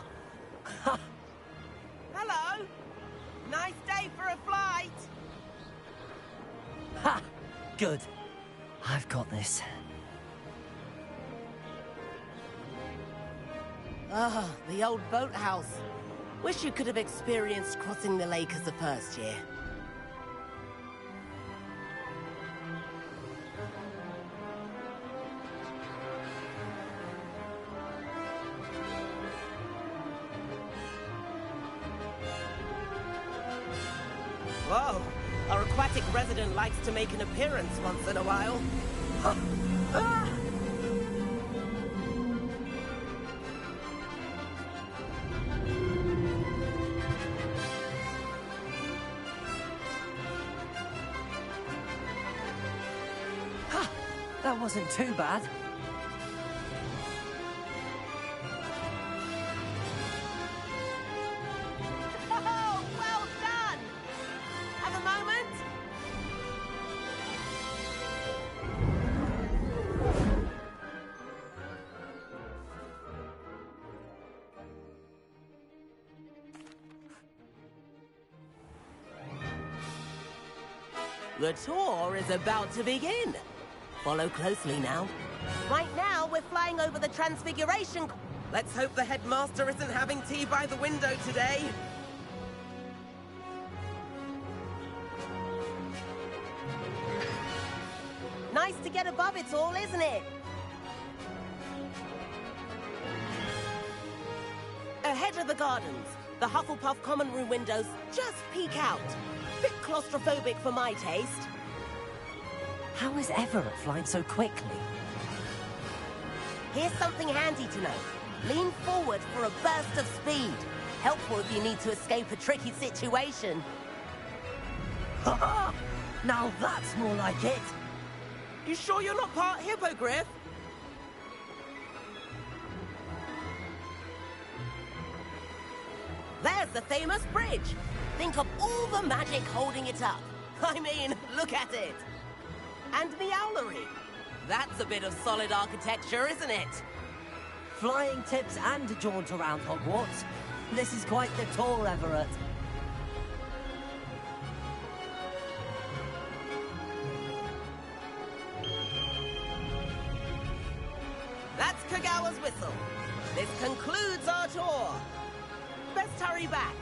Hello! Nice day for a flight! Ha! Good. I've got this. Ah, the old boathouse. Wish you could have experienced crossing the lake as the first year. Whoa! Our aquatic resident likes to make an appearance once in a while. Ah! That wasn't too bad. Oh, well done! Have a moment? The tour is about to begin. Follow closely now. Right now, we're flying over the Transfiguration. Let's hope the headmaster isn't having tea by the window today. Nice to get above it all, isn't it? Ahead of the gardens, the Hufflepuff common room windows just peek out. Bit claustrophobic for my taste. How is Everett flying so quickly? Here's something handy to know. Lean forward for a burst of speed. Helpful if you need to escape a tricky situation. Ha! Now that's more like it. You sure you're not part hippogriff? There's the famous bridge. Think of all the magic holding it up. I mean, look at it. And the owlery. That's a bit of solid architecture, isn't it? Flying tips and a jaunt around Hogwarts. This is quite the tour, Everett. That's Kagawa's whistle. This concludes our tour. Best hurry back.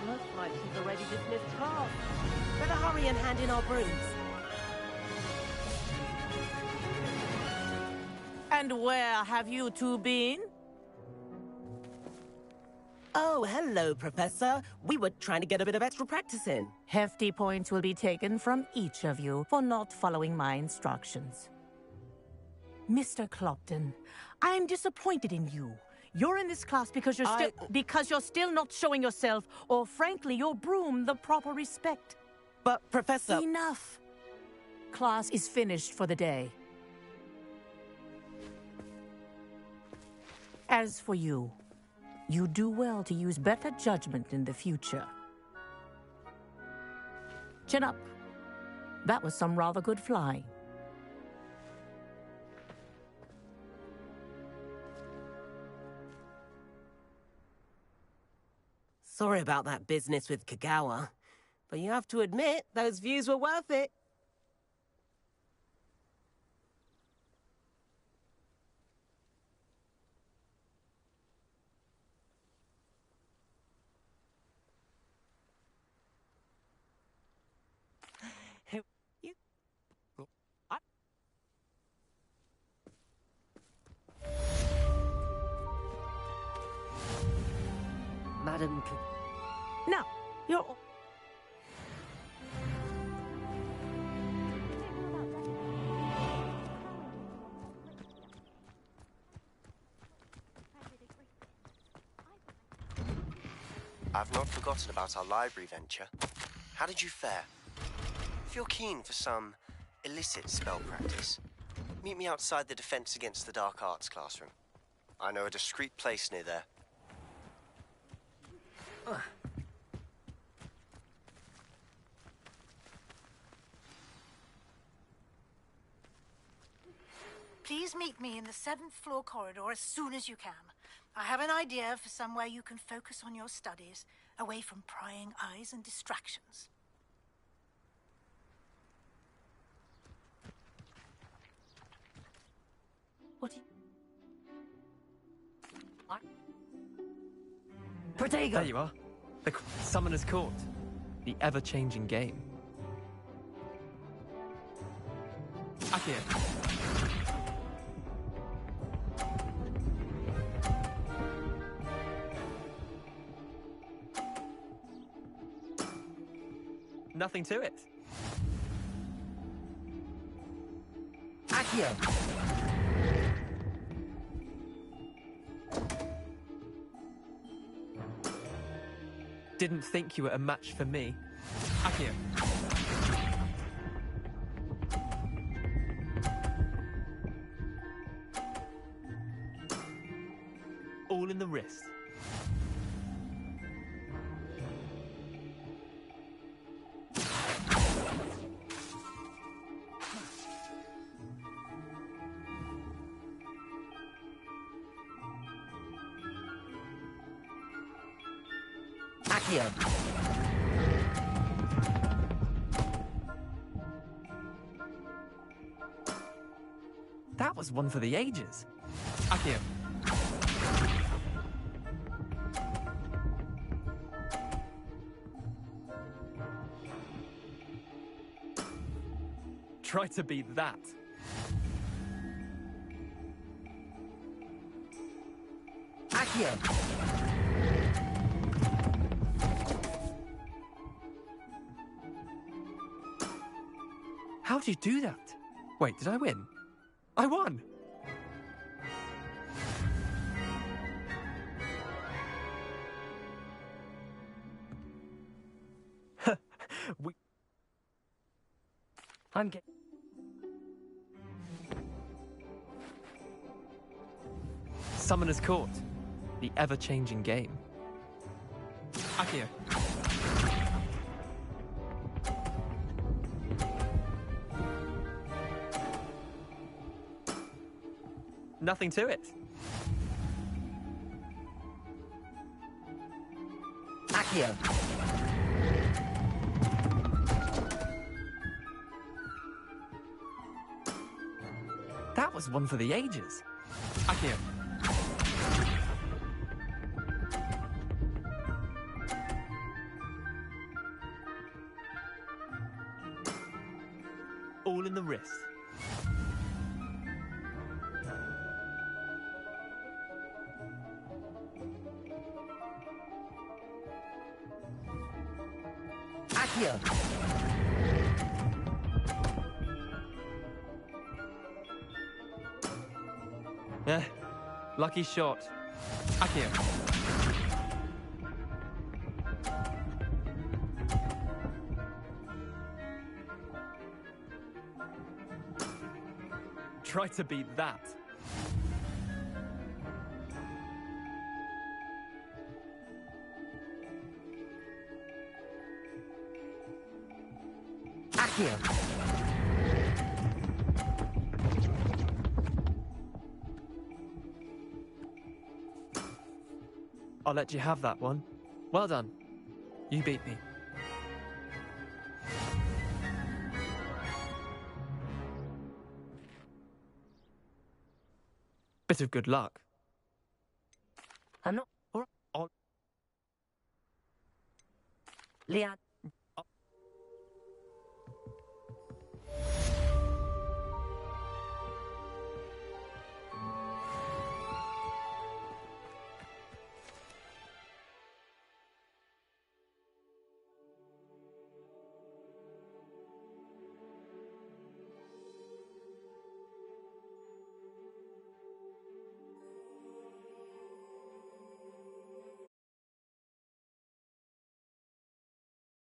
Looks like she's already dismissed class. Better hurry and hand in our brooms. And where have you two been? Oh, hello, Professor. We were trying to get a bit of extra practice in. Hefty points will be taken from each of you for not following my instructions. Mr. Clopton, I'm disappointed in you. You're in this class because you're still not showing yourself, or frankly, your broom the proper respect. But, Professor... Enough. Class is finished for the day. As for you, you do well to use better judgment in the future. Chin up. That was some rather good flying. Sorry about that business with Kagawa, but you have to admit, those views were worth it. Madam... Now, you're... I've not forgotten about our library venture. How did you fare? If you're keen for some illicit spell practice, Meet me outside the Defense Against the Dark Arts classroom. I know a discreet place near there. Please meet me in the 7th floor corridor as soon as you can. I have an idea for somewhere you can focus on your studies, away from prying eyes and distractions. What do you... Protego! There you are. The Summoner's Court. The ever-changing game. Accio. Nothing to it. Accio! Didn't think you were a match for me. Accio. All in the wrist. Accio. That was one for the ages. Accio. Try to beat that. Accio. How'd you do that? Wait, did I win? I won! I'm getting... Summoner's Court. The ever-changing game. Accio. Nothing to it. Accio. That was one for the ages. Accio. All in the wrist. Accio. Lucky shot. Accio. Try to beat that. Accio. I'll let you have that one. Well done. You beat me. Bit of good luck. I'm not... Leanne.